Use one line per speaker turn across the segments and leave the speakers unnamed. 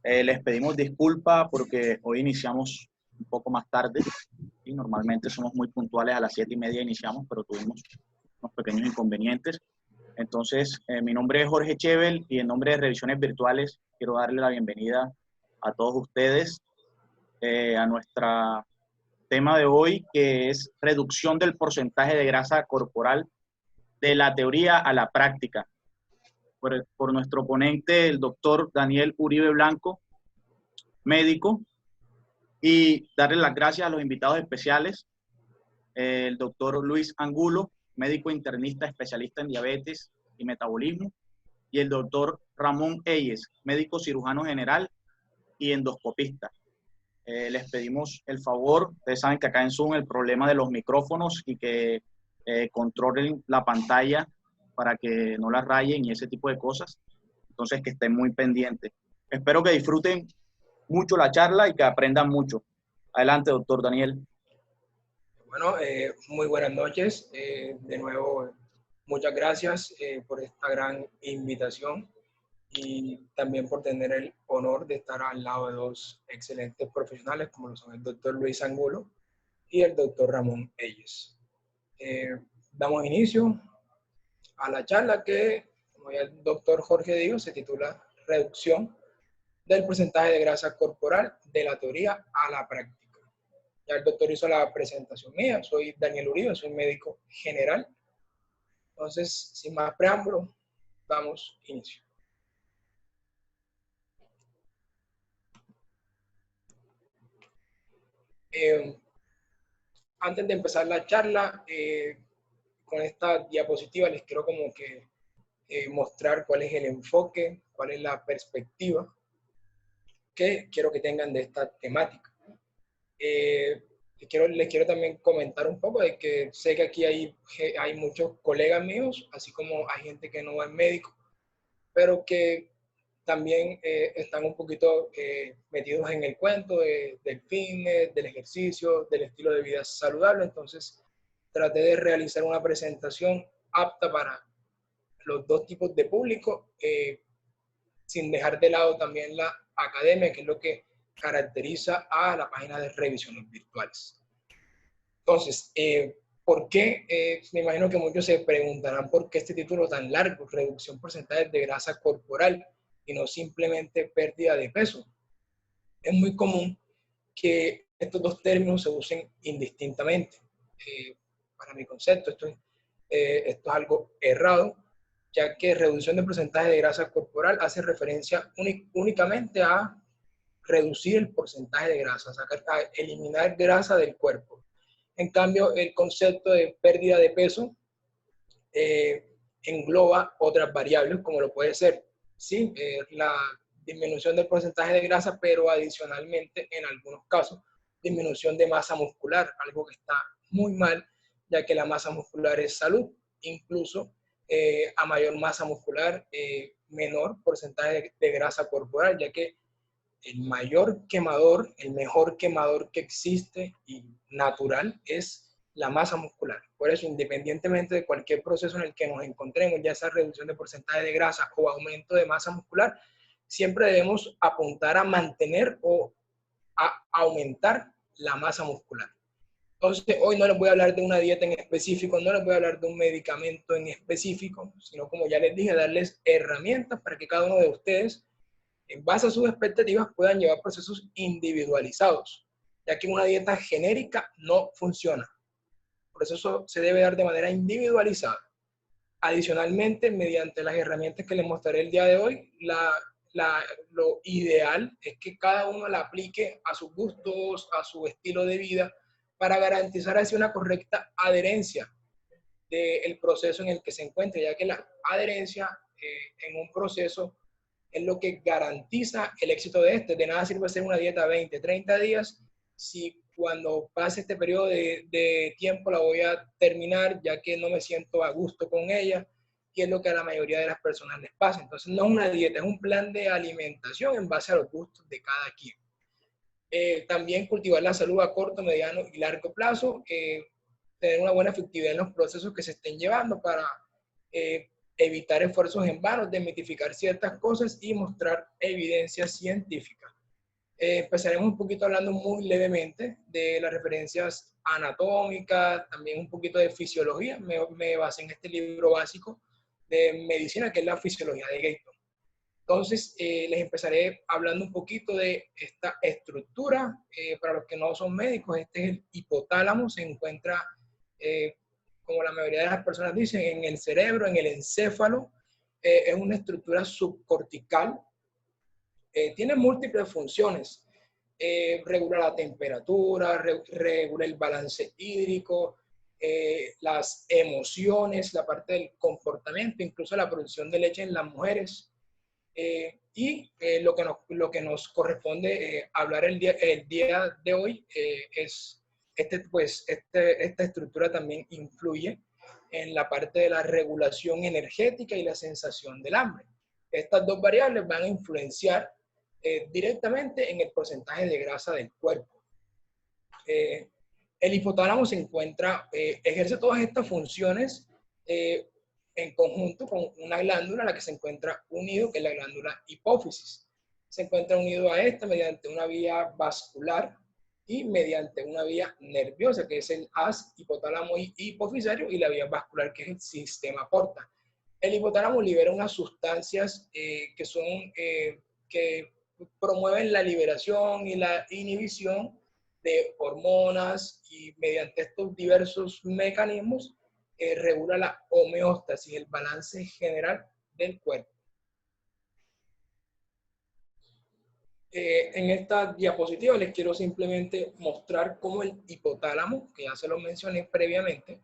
Les pedimos disculpa porque hoy iniciamos un poco más tarde y normalmente somos muy puntuales, a las 7:30 iniciamos, pero tuvimos unos pequeños inconvenientes. Entonces, mi nombre es Jorge Chevel y en nombre de Revisiones Virtuales quiero darle la bienvenida a todos ustedes a nuestro tema de hoy, que es reducción del porcentaje de grasa corporal de la teoría a la práctica. Por nuestro ponente, el doctor Daniel Uribe Blanco, médico, y darle las gracias a los invitados especiales, el doctor Luis Angulo, médico internista especialista en diabetes y metabolismo, y el doctor Ramón Eyes, médico cirujano general y endoscopista. Les pedimos el favor, ustedes saben que acá en Zoom el problema de los micrófonos y que controlen la pantalla para que no la rayen y ese tipo de cosas. Entonces, que estén muy pendientes. Espero que disfruten mucho la charla y que aprendan mucho. Adelante, doctor Daniel.
Bueno, muy buenas noches. De nuevo, muchas gracias por esta gran invitación y también por tener el honor de estar al lado de dos excelentes profesionales como lo son el doctor Luis Angulo y el doctor Ramón Eyes. Damos inicio a la charla que, como ya el doctor Jorge dijo, se titula Reducción del porcentaje de grasa corporal de la teoría a la práctica. Ya el doctor hizo la presentación mía, soy Daniel Uribe, soy médico general. Entonces, sin más preámbulo, damos inicio. Antes de empezar la charla, con esta diapositiva les quiero como que mostrar cuál es el enfoque, cuál es la perspectiva que quiero que tengan de esta temática. Les quiero también comentar un poco de que sé que aquí hay muchos colegas míos, así como hay gente que no es médico, pero que también están un poquito metidos en el cuento del fitness, del ejercicio, del estilo de vida saludable. Entonces, traté de realizar una presentación apta para los dos tipos de público, sin dejar de lado también la academia, que es lo que caracteriza a la página de Revisiones Virtuales. Entonces, ¿por qué? Me imagino que muchos se preguntarán por qué este título tan largo, reducción porcentaje de grasa corporal y no simplemente pérdida de peso. Es muy común que estos dos términos se usen indistintamente. Para mi concepto, esto es algo errado, ya que reducción de porcentaje de grasa corporal hace referencia únicamente a reducir el porcentaje de grasa, a eliminar grasa del cuerpo. En cambio, el concepto de pérdida de peso engloba otras variables, como lo puede ser ¿sí? La disminución del porcentaje de grasa, pero adicionalmente, en algunos casos, disminución de masa muscular, algo que está muy mal, ya que la masa muscular es salud. Incluso a mayor masa muscular, menor porcentaje de grasa corporal, ya que el mayor quemador, el mejor quemador que existe y natural es la masa muscular. Por eso, independientemente de cualquier proceso en el que nos encontremos, ya sea reducción de porcentaje de grasa o aumento de masa muscular, siempre debemos apuntar a mantener o a aumentar la masa muscular. Entonces, hoy no les voy a hablar de una dieta en específico, no les voy a hablar de un medicamento en específico, sino, como ya les dije, darles herramientas para que cada uno de ustedes, en base a sus expectativas, puedan llevar procesos individualizados, ya que una dieta genérica no funciona. Por eso se debe dar de manera individualizada. Adicionalmente, mediante las herramientas que les mostraré el día de hoy, lo ideal es que cada uno la aplique a sus gustos, a su estilo de vida, para garantizar así una correcta adherencia del proceso en el que se encuentre, ya que la adherencia en un proceso es lo que garantiza el éxito de este. De nada sirve hacer una dieta 20, 30 días si cuando pase este periodo de tiempo la voy a terminar, ya que no me siento a gusto con ella, y es lo que a la mayoría de las personas les pasa. Entonces, no es una dieta, es un plan de alimentación en base a los gustos de cada quien. También cultivar la salud a corto, mediano y largo plazo, tener una buena efectividad en los procesos que se estén llevando para evitar esfuerzos en vano, desmitificar ciertas cosas y mostrar evidencia científica. Empezaremos un poquito hablando muy levemente de las referencias anatómicas, también un poquito de fisiología. Me basé en este libro básico de medicina, que es la fisiología de Gayton. Entonces, les empezaré hablando un poquito de esta estructura. Para los que no son médicos, este es el hipotálamo, se encuentra, como la mayoría de las personas dicen, en el cerebro, en el encéfalo. Es una estructura subcortical. Tiene múltiples funciones. Regula la temperatura, regula el balance hídrico, las emociones, la parte del comportamiento, incluso la producción de leche en las mujeres. Lo que nos corresponde hablar el día de hoy es, esta estructura también influye en la parte de la regulación energética y la sensación del hambre. Estas dos variables van a influenciar directamente en el porcentaje de grasa del cuerpo. El hipotálamo se encuentra, ejerce todas estas funciones en conjunto con una glándula a la que se encuentra unido, que es la glándula hipófisis. Se encuentra unido a esta mediante una vía vascular y mediante una vía nerviosa, que es el haz hipotálamo hipofisario, y la vía vascular, que es el sistema porta. El hipotálamo libera unas sustancias que promueven la liberación y la inhibición de hormonas, y mediante estos diversos mecanismos regula la homeostasis, el balance general del cuerpo. En esta diapositiva les quiero simplemente mostrar cómo el hipotálamo, que ya se lo mencioné previamente,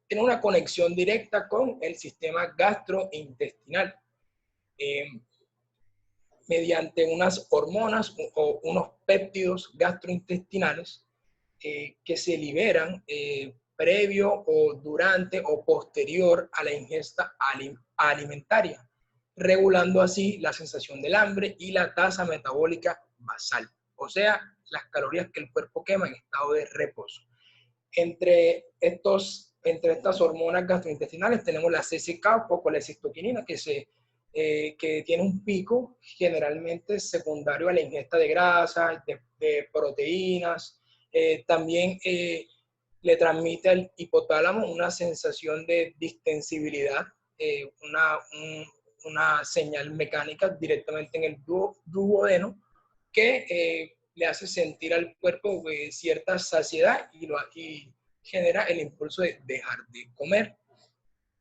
tiene una conexión directa con el sistema gastrointestinal. Mediante unas hormonas o unos péptidos gastrointestinales que se liberan previo o durante o posterior a la ingesta alimentaria, regulando así la sensación del hambre y la tasa metabólica basal, o sea, las calorías que el cuerpo quema en estado de reposo. Entre estas hormonas gastrointestinales tenemos la CCK o colecistoquinina, que tiene un pico generalmente secundario a la ingesta de grasas, de proteínas. También le transmite al hipotálamo una sensación de distensibilidad, una señal mecánica directamente en el duodeno que le hace sentir al cuerpo cierta saciedad y genera el impulso de dejar de comer.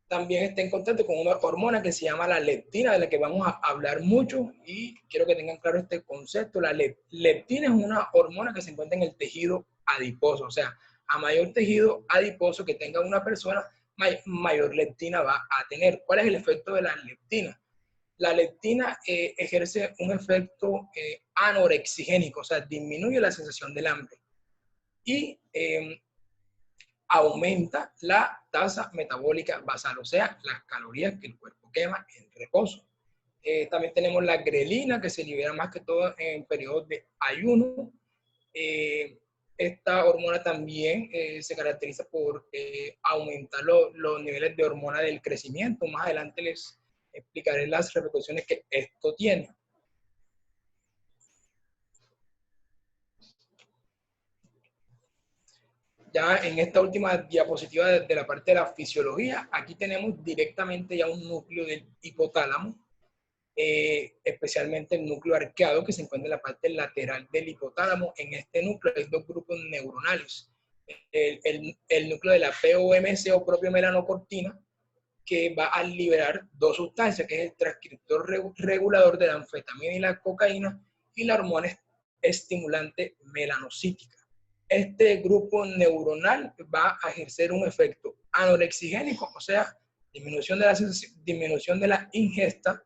También está en contacto con una hormona que se llama la leptina, de la que vamos a hablar mucho, y quiero que tengan claro este concepto. La leptina es una hormona que se encuentra en el tejido adiposo, o sea, a mayor tejido adiposo que tenga una persona, mayor leptina va a tener. ¿Cuál es el efecto de la leptina? La leptina ejerce un efecto anorexigénico, o sea, disminuye la sensación del hambre y aumenta la tasa metabólica basal, o sea, las calorías que el cuerpo quema en reposo. También tenemos la grelina, que se libera más que todo en periodos de ayuno. Esta hormona también se caracteriza por aumentar los niveles de hormona del crecimiento. Más adelante les explicaré las repercusiones que esto tiene. Ya en esta última diapositiva de la parte de la fisiología, aquí tenemos directamente ya un núcleo del hipotálamo, especialmente el núcleo arqueado que se encuentra en la parte lateral del hipotálamo. En este núcleo hay dos grupos neuronales. El núcleo de la POMC o propio melanocortina, que va a liberar dos sustancias, que es el transcriptor regulador de la anfetamina y la cocaína, y la hormona estimulante melanocítica. Este grupo neuronal va a ejercer un efecto anorexigénico, o sea, disminución de la ingesta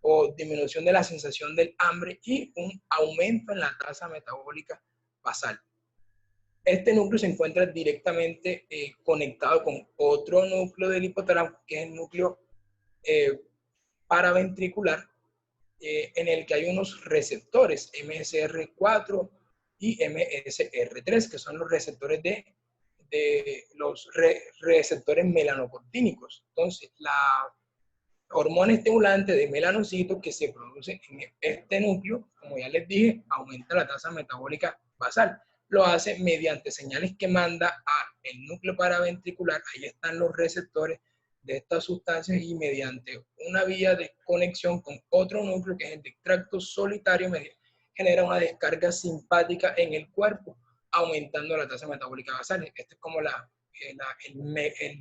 o disminución de la sensación del hambre y un aumento en la tasa metabólica basal. Este núcleo se encuentra directamente conectado con otro núcleo del hipotálamo, que es el núcleo paraventricular, en el que hay unos receptores, MSR4 y MSR3, que son los receptores receptores melanocortínicos. Entonces, hormona estimulante de melanocitos que se produce en este núcleo, como ya les dije, aumenta la tasa metabólica basal. Lo hace mediante señales que manda al núcleo paraventricular, ahí están los receptores de estas sustancias, y mediante una vía de conexión con otro núcleo, que es el de tracto solitario, genera una descarga simpática en el cuerpo, aumentando la tasa metabólica basal. Este es como el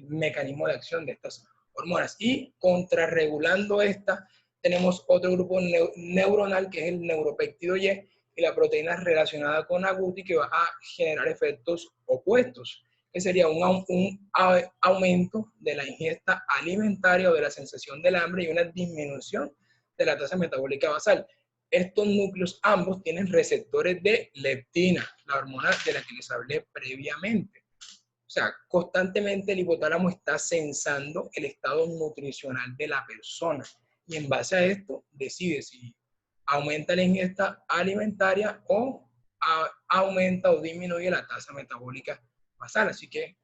mecanismo de acción de estas hormonas. Y contrarregulando esta, tenemos otro grupo neuronal, que es el neuropéptido Y, y la proteína relacionada con agouti, que va a generar efectos opuestos, que sería un aumento de la ingesta alimentaria o de la sensación del hambre, y una disminución de la tasa metabólica basal. Estos núcleos ambos tienen receptores de leptina, la hormona de la que les hablé previamente. O sea, constantemente el hipotálamo está sensando el estado nutricional de la persona, y en base a esto decide si aumenta la ingesta alimentaria o aumenta o disminuye la tasa metabólica basal. Así que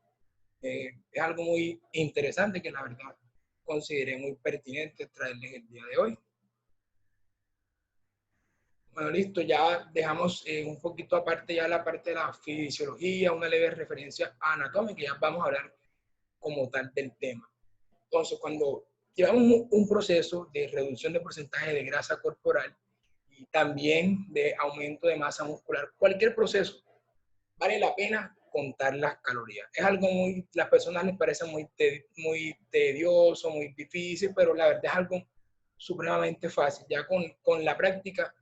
es algo muy interesante que la verdad consideré muy pertinente traerles el día de hoy. Bueno, listo, ya dejamos un poquito aparte ya la parte de la fisiología, una leve referencia anatómica, y ya vamos a hablar como tal del tema. Entonces, cuando llevamos un proceso de reducción de porcentaje de grasa corporal y también de aumento de masa muscular, cualquier proceso, vale la pena contar las calorías. Es algo muy, las personas les parece muy tedioso, muy difícil, pero la verdad es algo supremamente fácil. Ya con la práctica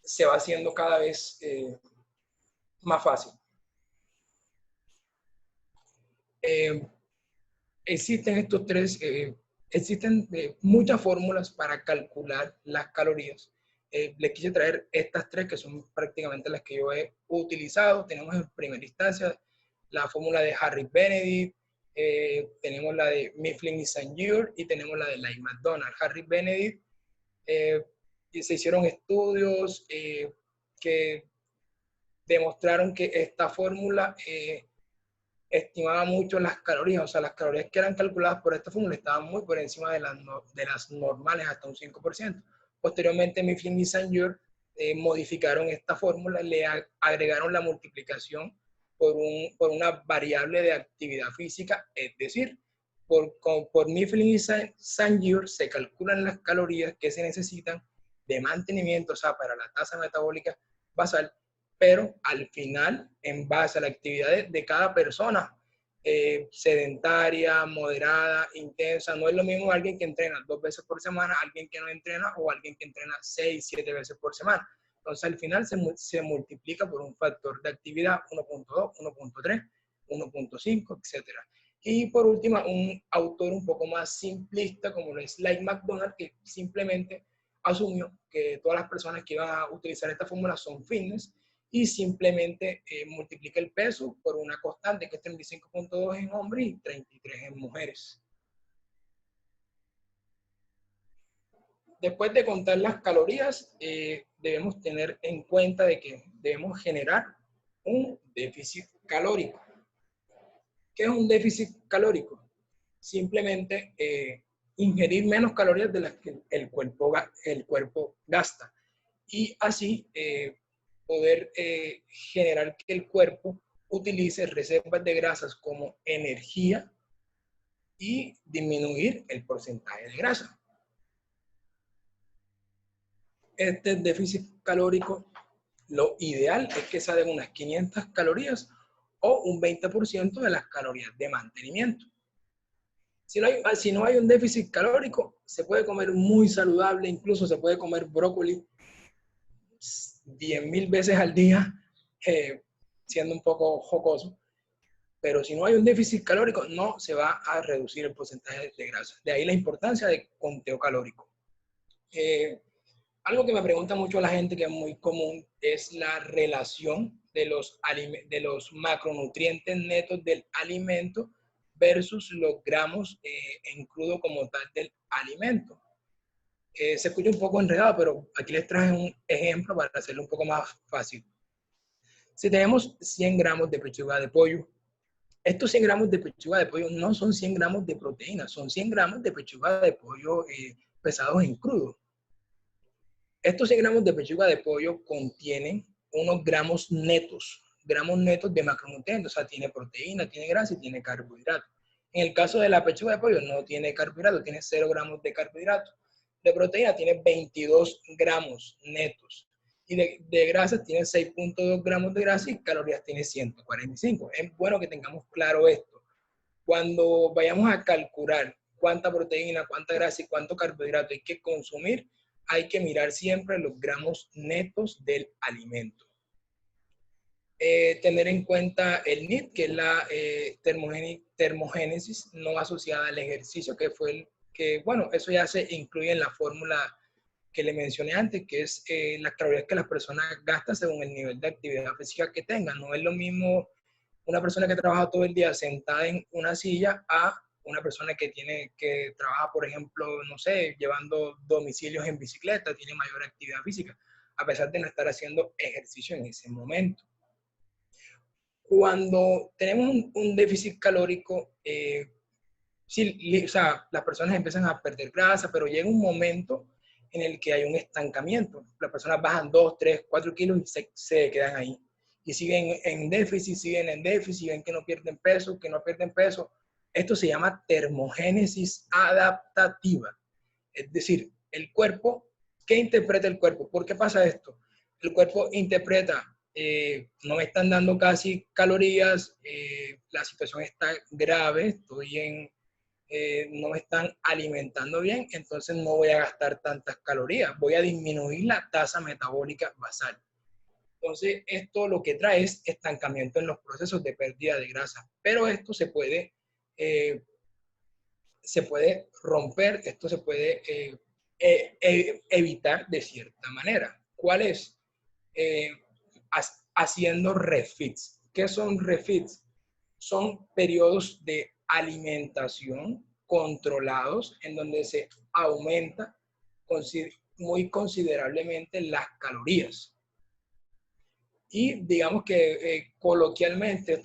se va haciendo cada vez más fácil. Existen estos existen muchas fórmulas para calcular las calorías. Les quise traer estas tres, que son prácticamente las que yo he utilizado. Tenemos en primera instancia la fórmula de Harris-Benedict, tenemos la de Mifflin y St. y tenemos la de Light McDonald. Harris-Benedict, y se hicieron estudios que demostraron que esta fórmula estimaba mucho las calorías, o sea, las calorías que eran calculadas por esta fórmula estaban muy por encima de las normales, hasta un 5%. Posteriormente, Mifflin y St. modificaron esta fórmula, le agregaron la multiplicación por una variable de actividad física, es decir, por Mifflin y St. se calculan las calorías que se necesitan de mantenimiento, o sea, para la tasa metabólica basal, pero al final, en base a la actividad de cada persona, sedentaria, moderada, intensa, no es lo mismo alguien que entrena 2 veces por semana, alguien que no entrena, o alguien que entrena 6, 7 veces por semana. Entonces, al final se multiplica por un factor de actividad 1.2, 1.3, 1.5, etc. Y por último, un autor un poco más simplista, como lo es Light McDonald, que simplemente asumió que todas las personas que iban a utilizar esta fórmula son fitness, y simplemente multiplica el peso por una constante, que es 35.2 en hombres y 33 en mujeres. Después de contar las calorías, debemos tener en cuenta de que debemos generar un déficit calórico. ¿Qué es un déficit calórico? Simplemente ingerir menos calorías de las que el cuerpo gasta, y así poder generar que el cuerpo utilice reservas de grasas como energía y disminuir el porcentaje de grasa. Este déficit calórico, lo ideal es que sea de unas 500 calorías o un 20% de las calorías de mantenimiento. Si no hay un déficit calórico, se puede comer muy saludable, incluso se puede comer brócoli 10.000 veces al día, siendo un poco jocoso, pero si no hay un déficit calórico, no se va a reducir el porcentaje de grasa. De ahí la importancia del conteo calórico. Algo que me pregunta mucho la gente, que es muy común, es la relación de los macronutrientes netos del alimento versus los gramos en crudo como tal del alimento. Se escucha un poco enredado, pero aquí les traje un ejemplo para hacerlo un poco más fácil. Si tenemos 100 gramos de pechuga de pollo, estos 100 gramos de pechuga de pollo no son 100 gramos de proteína, son 100 gramos de pechuga de pollo pesados en crudo. Estos 100 gramos de pechuga de pollo contienen unos gramos netos de macronutrientes, o sea, tiene proteína, tiene grasa y tiene carbohidratos. En el caso de la pechuga de pollo no tiene carbohidratos, tiene 0 gramos de carbohidratos. De proteína tiene 22 gramos netos. Y de grasa tiene 6.2 gramos de grasa y calorías tiene 145. Es bueno que tengamos claro esto. Cuando vayamos a calcular cuánta proteína, cuánta grasa y cuánto carbohidrato hay que consumir, hay que mirar siempre los gramos netos del alimento. Tener en cuenta el NEAT, que es la termogénesis no asociada al ejercicio, que fue el que, bueno, eso ya se incluye en la fórmula que le mencioné antes, que es las calorías que las personas gastan según el nivel de actividad física que tengan. No es lo mismo una persona que trabaja todo el día sentada en una silla a una persona que trabaja, por ejemplo, no sé, llevando domicilios en bicicleta, tiene mayor actividad física, a pesar de no estar haciendo ejercicio en ese momento. Cuando tenemos un déficit calórico, sí, o sea, las personas empiezan a perder grasa, pero llega un momento en el que hay un estancamiento. Las personas bajan 2, 3, 4 kilos y se quedan ahí. Y siguen en déficit, ven que no pierden peso, que no pierden peso. Esto se llama termogénesis adaptativa. Es decir, el cuerpo, ¿qué interpreta el cuerpo? ¿Por qué pasa esto? El cuerpo interpreta, no me están dando casi calorías, la situación está grave, no me están alimentando bien, entonces no voy a gastar tantas calorías, voy a disminuir la tasa metabólica basal. Entonces, esto lo que trae es estancamiento en los procesos de pérdida de grasa, pero esto se puede romper, esto se puede evitar de cierta manera. ¿Cuál es? Haciendo refits. ¿Qué son refits? Son periodos de alimentación controlados en donde se aumenta muy considerablemente las calorías. Y digamos que coloquialmente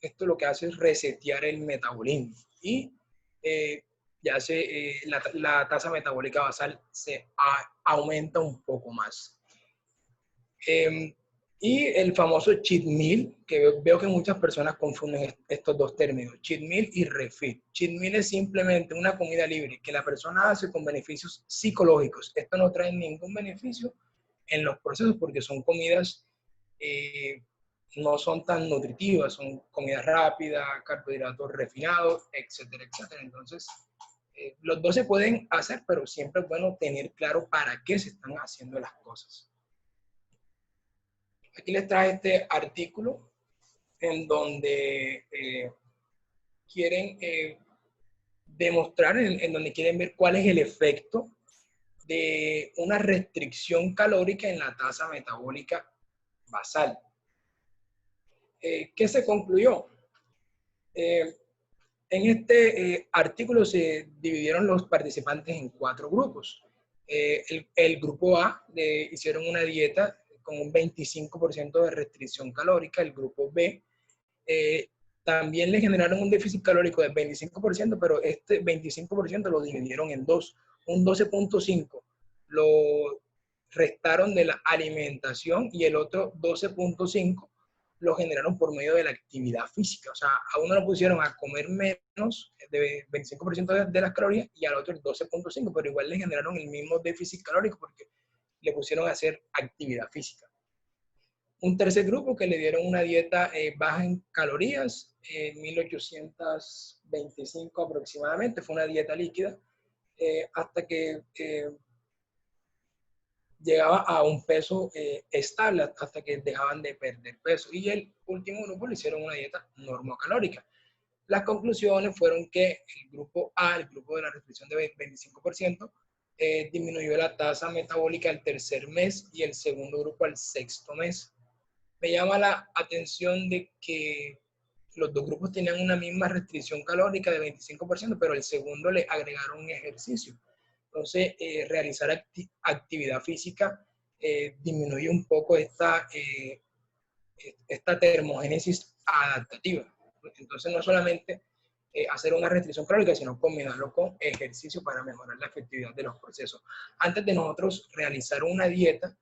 esto lo que hace es resetear el metabolismo y la tasa metabólica basal aumenta un poco más. Y el famoso cheat meal, que veo que muchas personas confunden estos dos términos, cheat meal y refit. Cheat meal es simplemente una comida libre que la persona hace con beneficios psicológicos. Esto no trae ningún beneficio en los procesos porque son comidas no son tan nutritivas, son comidas rápidas, carbohidratos refinados, etcétera, etcétera. Entonces, los dos se pueden hacer, pero siempre es bueno tener claro para qué se están haciendo las cosas. Aquí les traje este artículo en donde quieren demostrar, en donde quieren ver cuál es el efecto de una restricción calórica en la tasa metabólica basal. ¿Qué se concluyó? En este artículo se dividieron los participantes en 4 grupos. El grupo A hicieron una dieta con un 25% de restricción calórica. El grupo B también le generaron un déficit calórico del 25%, pero este 25% lo dividieron en dos. Un 12.5% lo restaron de la alimentación y el otro 12.5% lo generaron por medio de la actividad física. O sea, a uno lo pusieron a comer menos de 25% de las calorías y al otro el 12.5%, pero igual le generaron el mismo déficit calórico porque le pusieron a hacer actividad física. Un tercer grupo que le dieron una dieta baja en calorías, 1825 aproximadamente, fue una dieta líquida, hasta que llegaba a un peso estable, hasta que dejaban de perder peso. Y el último grupo le hicieron una dieta normocalórica. Las conclusiones fueron que el grupo A, el grupo de la restricción de 25%, disminuyó la tasa metabólica al tercer mes y el segundo grupo al sexto mes. Me llama la atención de que los dos grupos tenían una misma restricción calórica de 25%, pero el segundo le agregaron un ejercicio. Entonces, realizar actividad física disminuye un poco esta termogénesis adaptativa. Entonces, no solamente hacer una restricción calórica, sino combinarlo con ejercicio para mejorar la efectividad de los procesos. Antes de nosotros realizar una dieta,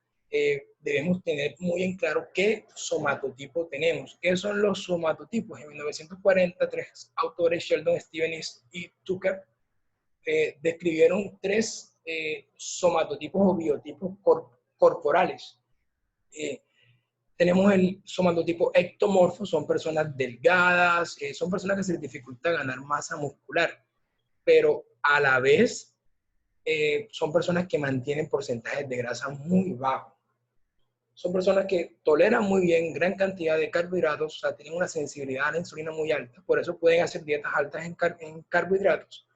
debemos tener muy en claro qué somatotipo tenemos. ¿Qué son los somatotipos? En 1943, autores Sheldon, Stevens y Tucker describieron 3 somatotipos o biotipos corporales. Tenemos el somatotipo ectomorfo, son personas delgadas, son personas que se les dificulta ganar masa muscular, pero a la vez son personas que mantienen porcentajes de grasa muy bajos. Son personas que toleran muy bien gran cantidad de carbohidratos, o sea, tienen una sensibilidad a la insulina muy alta, por eso pueden hacer dietas altas en carbohidratos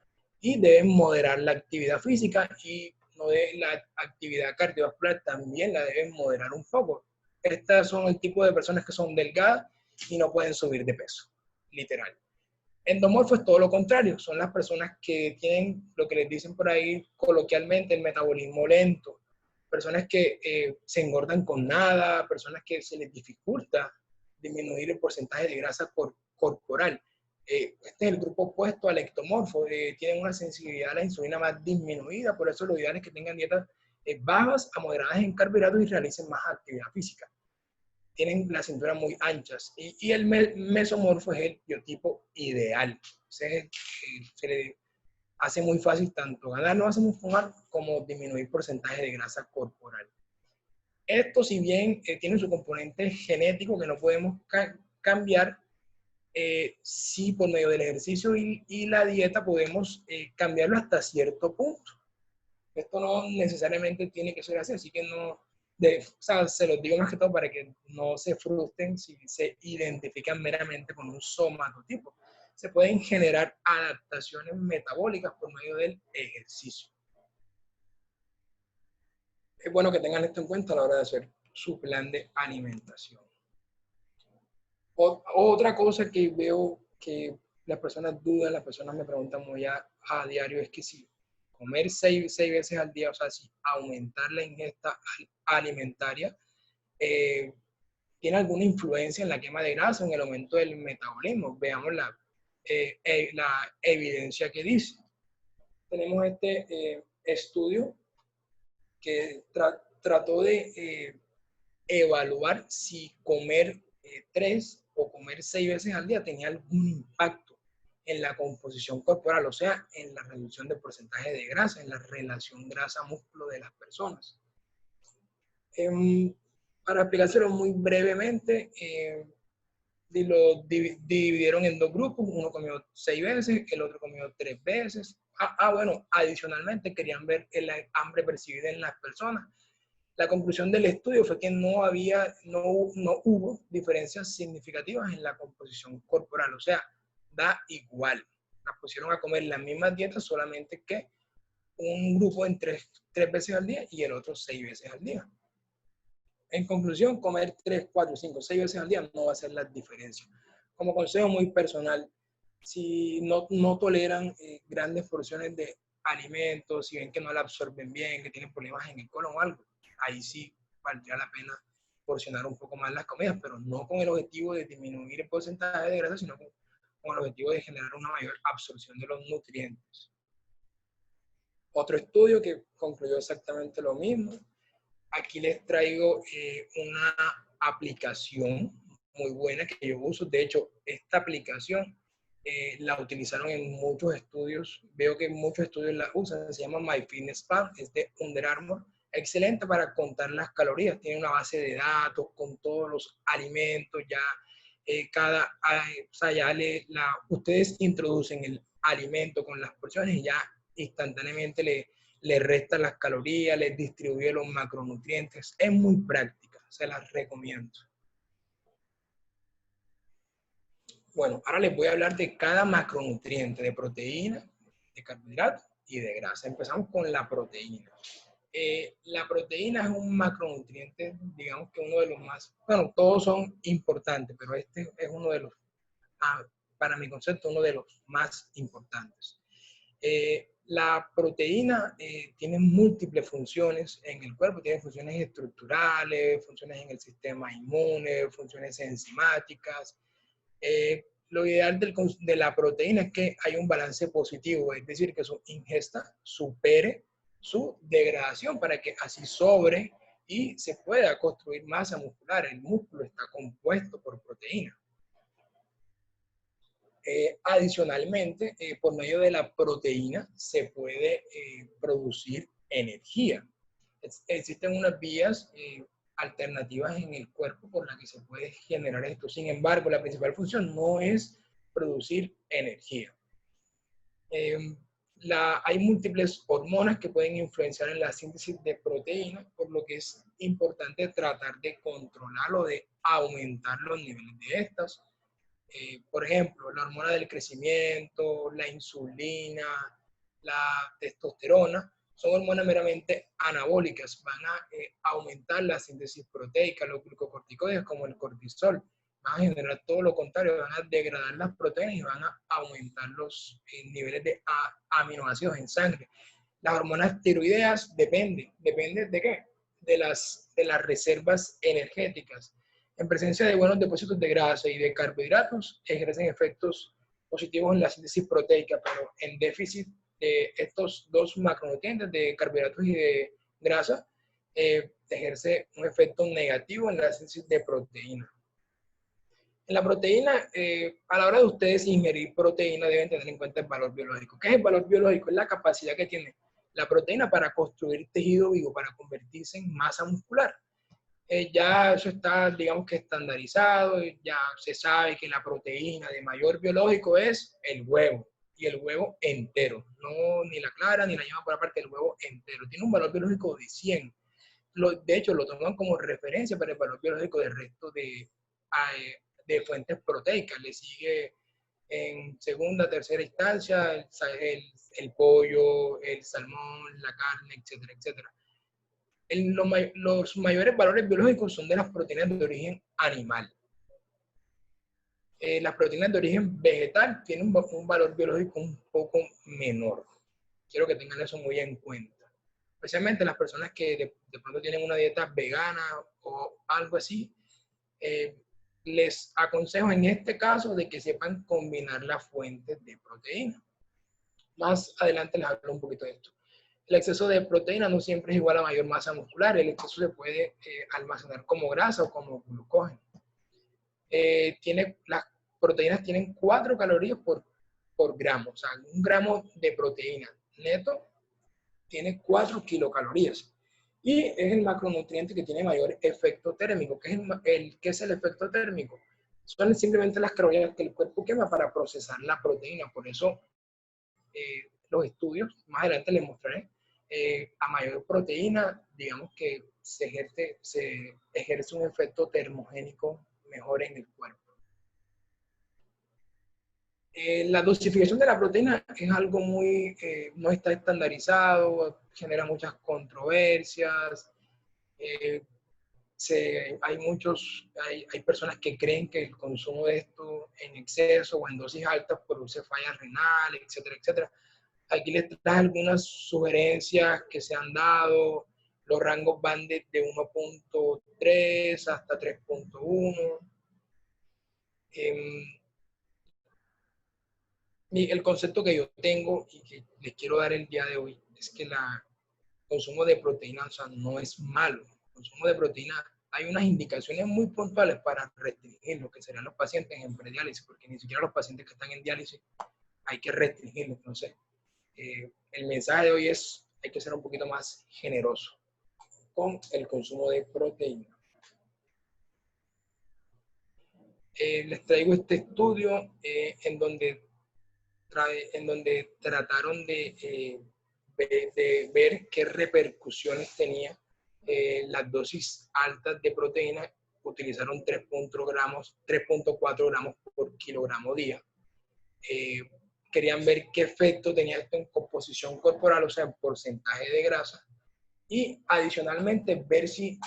y deben moderar la actividad física y no de la actividad cardiovascular también la deben moderar un poco. Estas son el tipo de personas que son delgadas y no pueden subir de peso, literal. Endomorfo es todo lo contrario, son las personas que tienen lo que les dicen por ahí coloquialmente el metabolismo lento, personas que se engordan con nada, personas que se les dificulta disminuir el porcentaje de grasa corporal. Este es el grupo opuesto al ectomorfo, tienen una sensibilidad a la insulina más disminuida, por eso lo ideal es que tengan dietas bajas a moderadas en carbohidratos y realicen más actividad física. Tienen la cintura muy anchas y el mesomorfo es el biotipo ideal. Se le hace muy fácil tanto ganar masa muscular como disminuir porcentaje de grasa corporal. Esto, si bien tiene su componente genético que no podemos cambiar, sí por medio del ejercicio y la dieta podemos cambiarlo hasta cierto punto. Esto no necesariamente tiene que ser así, así que no, o sea, se los digo más que todo para que no se frustren si se identifican meramente con un somatotipo. Se pueden generar adaptaciones metabólicas por medio del ejercicio. Es bueno que tengan esto en cuenta a la hora de hacer su plan de alimentación. Otra cosa que veo que las personas dudan, las personas me preguntan muy a diario es que si comer 6 veces al día, o sea, si aumentar la ingesta alimentaria, tiene alguna influencia en la quema de grasa, en el aumento del metabolismo. Veamos la evidencia que dice. Tenemos este estudio que trató de evaluar si comer 3 o comer 6 veces al día tenía algún impacto en la composición corporal, o sea, en la reducción del porcentaje de grasa, en la relación grasa-músculo de las personas. Para explicárselo muy brevemente, lo dividieron en 2 grupos, uno comió 6 veces, el otro comió 3 veces. Bueno, adicionalmente querían ver el hambre percibida en las personas. La conclusión del estudio fue que no hubo diferencias significativas en la composición corporal, o sea, da igual. Las pusieron a comer las mismas dietas, solamente que un grupo en 3 veces al día y el otro 6 veces al día. En conclusión, comer 3, 4, 5, 6 veces al día no va a hacer la diferencia. Como consejo muy personal, si no toleran grandes porciones de alimentos, si ven que no la absorben bien, que tienen problemas en el colon o algo, ahí sí valdría la pena porcionar un poco más las comidas, pero no con el objetivo de disminuir el porcentaje de grasa, sino con el objetivo de generar una mayor absorción de los nutrientes. Otro estudio que concluyó exactamente lo mismo. Aquí les traigo una aplicación muy buena que yo uso. De hecho, esta aplicación la utilizaron en muchos estudios. Veo que muchos estudios la usan. Se llama MyFitnessPal, es de Under Armour. Excelente para contar las calorías. Tiene una base de datos con todos los alimentos. Ya o sea, ya ustedes introducen el alimento con las porciones y ya instantáneamente le resta las calorías, les distribuye los macronutrientes. Es muy práctica, se las recomiendo. Bueno, ahora les voy a hablar de cada macronutriente, de proteína, de carbohidrato y de grasa. Empezamos con la proteína. La proteína es un macronutriente, digamos que uno de los más, bueno, todos son importantes, pero este es uno de los, para mi concepto, uno de los más importantes. La proteína tiene múltiples funciones en el cuerpo, tiene funciones estructurales, funciones en el sistema inmune, funciones enzimáticas. lo ideal de la proteína es que haya un balance positivo, es decir, que su ingesta supere su degradación para que así sobre y se pueda construir masa muscular. El músculo está compuesto por proteína. Adicionalmente, por medio de la proteína se puede producir energía. Existen unas vías alternativas en el cuerpo por las que se puede generar esto. Sin embargo, la principal función no es producir energía. Hay múltiples hormonas que pueden influenciar en la síntesis de proteínas, por lo que es importante tratar de controlar o de aumentar los niveles de estas. Por ejemplo, la hormona del crecimiento, la insulina, la testosterona, son hormonas meramente anabólicas, van a aumentar la síntesis proteica. Los glucocorticoides como el cortisol van a generar todo lo contrario, van a degradar las proteínas y van a aumentar los niveles de aminoácidos en sangre. Las hormonas tiroideas dependen ¿de qué? De las reservas energéticas. En presencia de buenos depósitos de grasa y de carbohidratos, ejercen efectos positivos en la síntesis proteica, pero en déficit de estos dos macronutrientes, de carbohidratos y de grasa, ejerce un efecto negativo en la síntesis de proteína. En la proteína, a la hora de ustedes ingerir proteína, deben tener en cuenta el valor biológico. ¿Qué es el valor biológico? Es la capacidad que tiene la proteína para construir tejido vivo, para convertirse en masa muscular. Ya eso está, digamos que estandarizado, ya se sabe que la proteína de mayor biológico es el huevo, y el huevo entero, no ni la clara ni la yema por aparte, el huevo entero. Tiene un valor biológico de 100. De hecho, lo toman como referencia para el valor biológico del resto de fuentes proteicas. Le sigue en segunda, tercera instancia el pollo, el salmón, la carne, etcétera, etcétera. Los mayores valores biológicos son de las proteínas de origen animal. Las proteínas de origen vegetal tienen un valor biológico un poco menor. Quiero que tengan eso muy en cuenta. Especialmente las personas que de pronto tienen una dieta vegana o algo así, les aconsejo en este caso de que sepan combinar las fuentes de proteína. Más adelante les hablo un poquito de esto. El exceso de proteína no siempre es igual a mayor masa muscular. El exceso se puede almacenar como grasa o como glucógeno. Las proteínas tienen 4 calorías por gramo. O sea, un gramo de proteína neto tiene 4 kilocalorías. Y es el macronutriente que tiene mayor efecto térmico. ¿Qué es el efecto térmico? Son simplemente las calorías que el cuerpo quema para procesar la proteína. Por eso los estudios, más adelante les mostraré, a mayor proteína, digamos que se ejerce un efecto termogénico mejor en el cuerpo. La dosificación de la proteína es algo no está estandarizado, genera muchas controversias. Hay personas que creen que el consumo de esto en exceso o en dosis altas produce fallas renales, etcétera, etcétera. Aquí les traje algunas sugerencias que se han dado. Los rangos van desde 1.3 hasta 3.1. El concepto que yo tengo y que les quiero dar el día de hoy es que el consumo de proteína, o sea, no es malo. El consumo de proteína, hay unas indicaciones muy puntuales para restringir lo que serían los pacientes en prediálisis, porque ni siquiera los pacientes que están en diálisis hay que restringirlos. Entonces, el mensaje de hoy es: hay que ser un poquito más generoso con el consumo de proteína. Les traigo este estudio en donde trataron de ver qué repercusiones tenía las dosis altas de proteína. Utilizaron 3.4 gramos por kilogramo día. Querían ver qué efecto tenía esto en composición corporal, o sea, en porcentaje de grasa, y adicionalmente ver si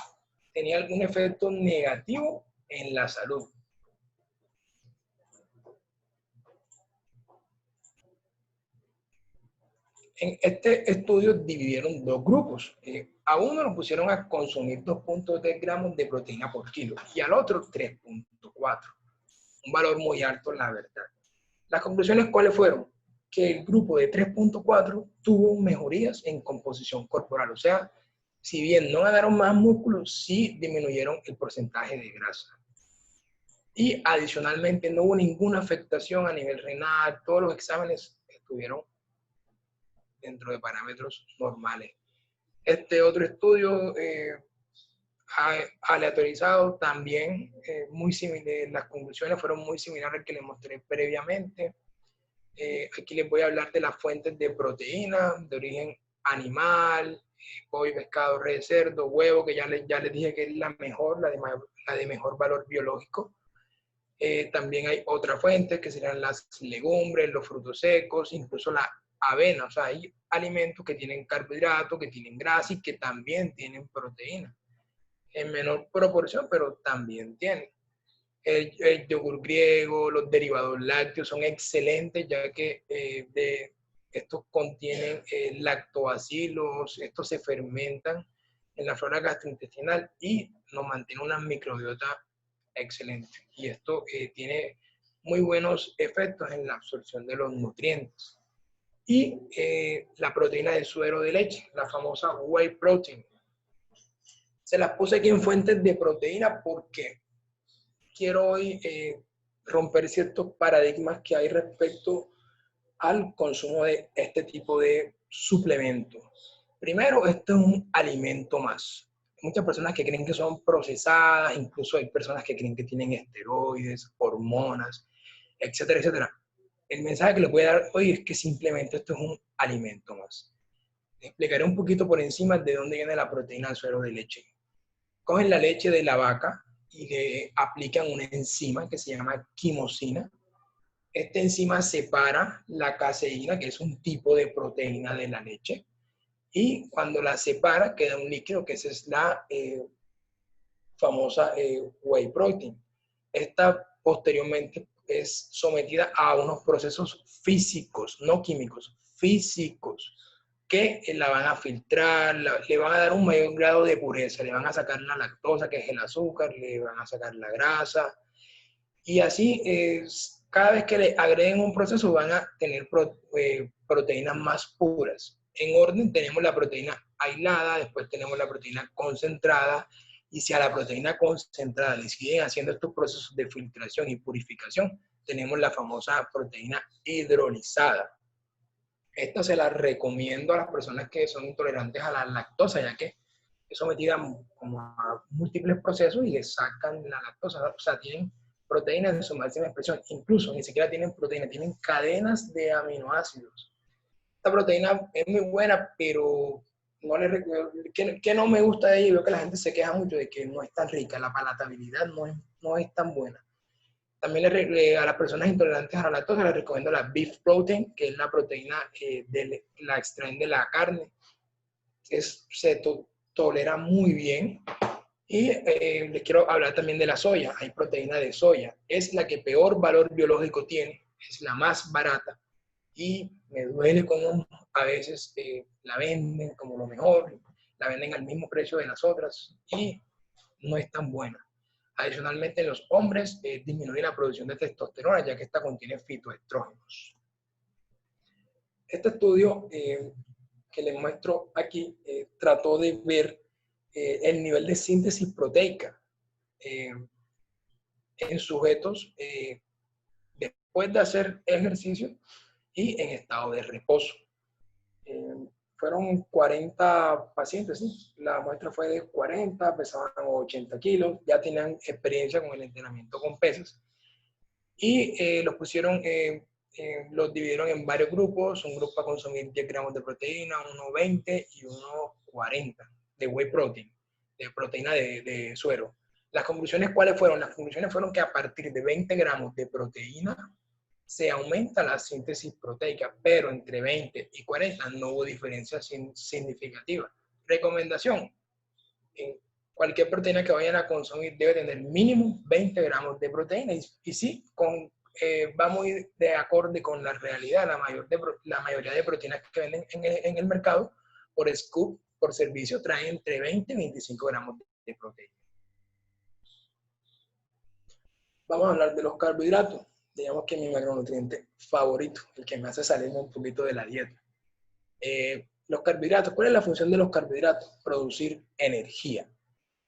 tenía algún efecto negativo en la salud. En este estudio dividieron 2 grupos. A uno lo pusieron a consumir 2.3 gramos de proteína por kilo y al otro 3.4. un valor muy alto, la verdad. Las conclusiones, ¿cuáles fueron? Que el grupo de 3.4 tuvo mejorías en composición corporal, o sea, si bien no ganaron más músculos, sí disminuyeron el porcentaje de grasa. Y adicionalmente no hubo ninguna afectación a nivel renal, todos los exámenes estuvieron dentro de parámetros normales. Este otro estudio aleatorizado también, muy similar, las conclusiones fueron muy similares al que les mostré previamente. Aquí les voy a hablar de las fuentes de proteína de origen animal, pollo, pescado, res, cerdo, huevo, que ya les dije que es la mejor, la de mejor valor biológico. También hay otra fuente que serán las legumbres, los frutos secos, incluso la avena. O sea, hay alimentos que tienen carbohidratos, que tienen grasa y que también tienen proteína. En menor proporción, pero también tienen. El yogur griego, los derivados lácteos son excelentes, ya que estos contienen lactobacilos, estos se fermentan en la flora gastrointestinal y nos mantiene una microbiota excelente. Y esto tiene muy buenos efectos en la absorción de los nutrientes. Y la proteína del suero de leche, la famosa whey protein. Se las puse aquí en fuentes de proteína porque quiero hoy romper ciertos paradigmas que hay respecto al consumo de este tipo de suplementos. Primero, esto es un alimento más. Hay muchas personas que creen que son procesadas, incluso hay personas que creen que tienen esteroides, hormonas, etcétera, etcétera. El mensaje que les voy a dar hoy es que simplemente esto es un alimento más. Les explicaré un poquito por encima de dónde viene la proteína del suero de leche. Cogen la leche de la vaca y le aplican una enzima que se llama quimosina. Esta enzima separa la caseína, que es un tipo de proteína de la leche, y cuando la separa queda un líquido, que esa es la famosa whey protein. Esta posteriormente es sometida a unos procesos físicos, no químicos, físicos, que la van a filtrar, le van a dar un mayor grado de pureza, le van a sacar la lactosa, que es el azúcar, le van a sacar la grasa, y así cada vez que le agreguen un proceso van a tener proteínas más puras. En orden tenemos la proteína aislada, después tenemos la proteína concentrada, y si a la proteína concentrada le siguen haciendo estos procesos de filtración y purificación, tenemos la famosa proteína hidrolizada. Esta se la recomiendo a las personas que son intolerantes a la lactosa, ya que es sometida como a múltiples procesos y le sacan la lactosa. O sea, tienen proteínas en su máxima expresión. Incluso ni siquiera tienen proteínas, tienen cadenas de aminoácidos. Esta proteína es muy buena, pero no le que no me gusta de ella. Veo que la gente se queja mucho de que no es tan rica. La palatabilidad no es tan buena. También a las personas intolerantes a la lactosa les recomiendo la beef protein, que es la proteína la extraen de la carne. Se tolera muy bien. Y les quiero hablar también de la soya. Hay proteína de soya. Es la que peor valor biológico tiene. Es la más barata. Y me duele como a veces la venden como lo mejor. La venden al mismo precio de las otras. Y no es tan buena. Adicionalmente, en los hombres disminuye la producción de testosterona, ya que esta contiene fitoestrógenos. Este estudio que les muestro aquí trató de ver el nivel de síntesis proteica en sujetos después de hacer ejercicio y en estado de reposo. Fueron 40 pacientes, ¿sí? La muestra fue de 40, pesaban 80 kilos, ya tenían experiencia con el entrenamiento con pesas. Y los pusieron, los dividieron en varios grupos, un grupo a consumir 10 gramos de proteína, uno 20 y uno 40 de whey protein, de proteína de suero. Las conclusiones, ¿cuáles fueron? Las conclusiones fueron que a partir de 20 gramos de proteína se aumenta la síntesis proteica, pero entre 20 y 40 no hubo diferencia significativa. Recomendación, en cualquier proteína que vayan a consumir debe tener mínimo 20 gramos de proteína y sí, va muy de acorde con la realidad. La mayoría de proteínas que venden en el mercado por scoop, por servicio, traen entre 20 y 25 gramos de proteína. Vamos a hablar de los carbohidratos. Digamos que mi macronutriente favorito, el que me hace salirme un poquito de la dieta. Los carbohidratos, ¿cuál es la función de los carbohidratos? Producir energía.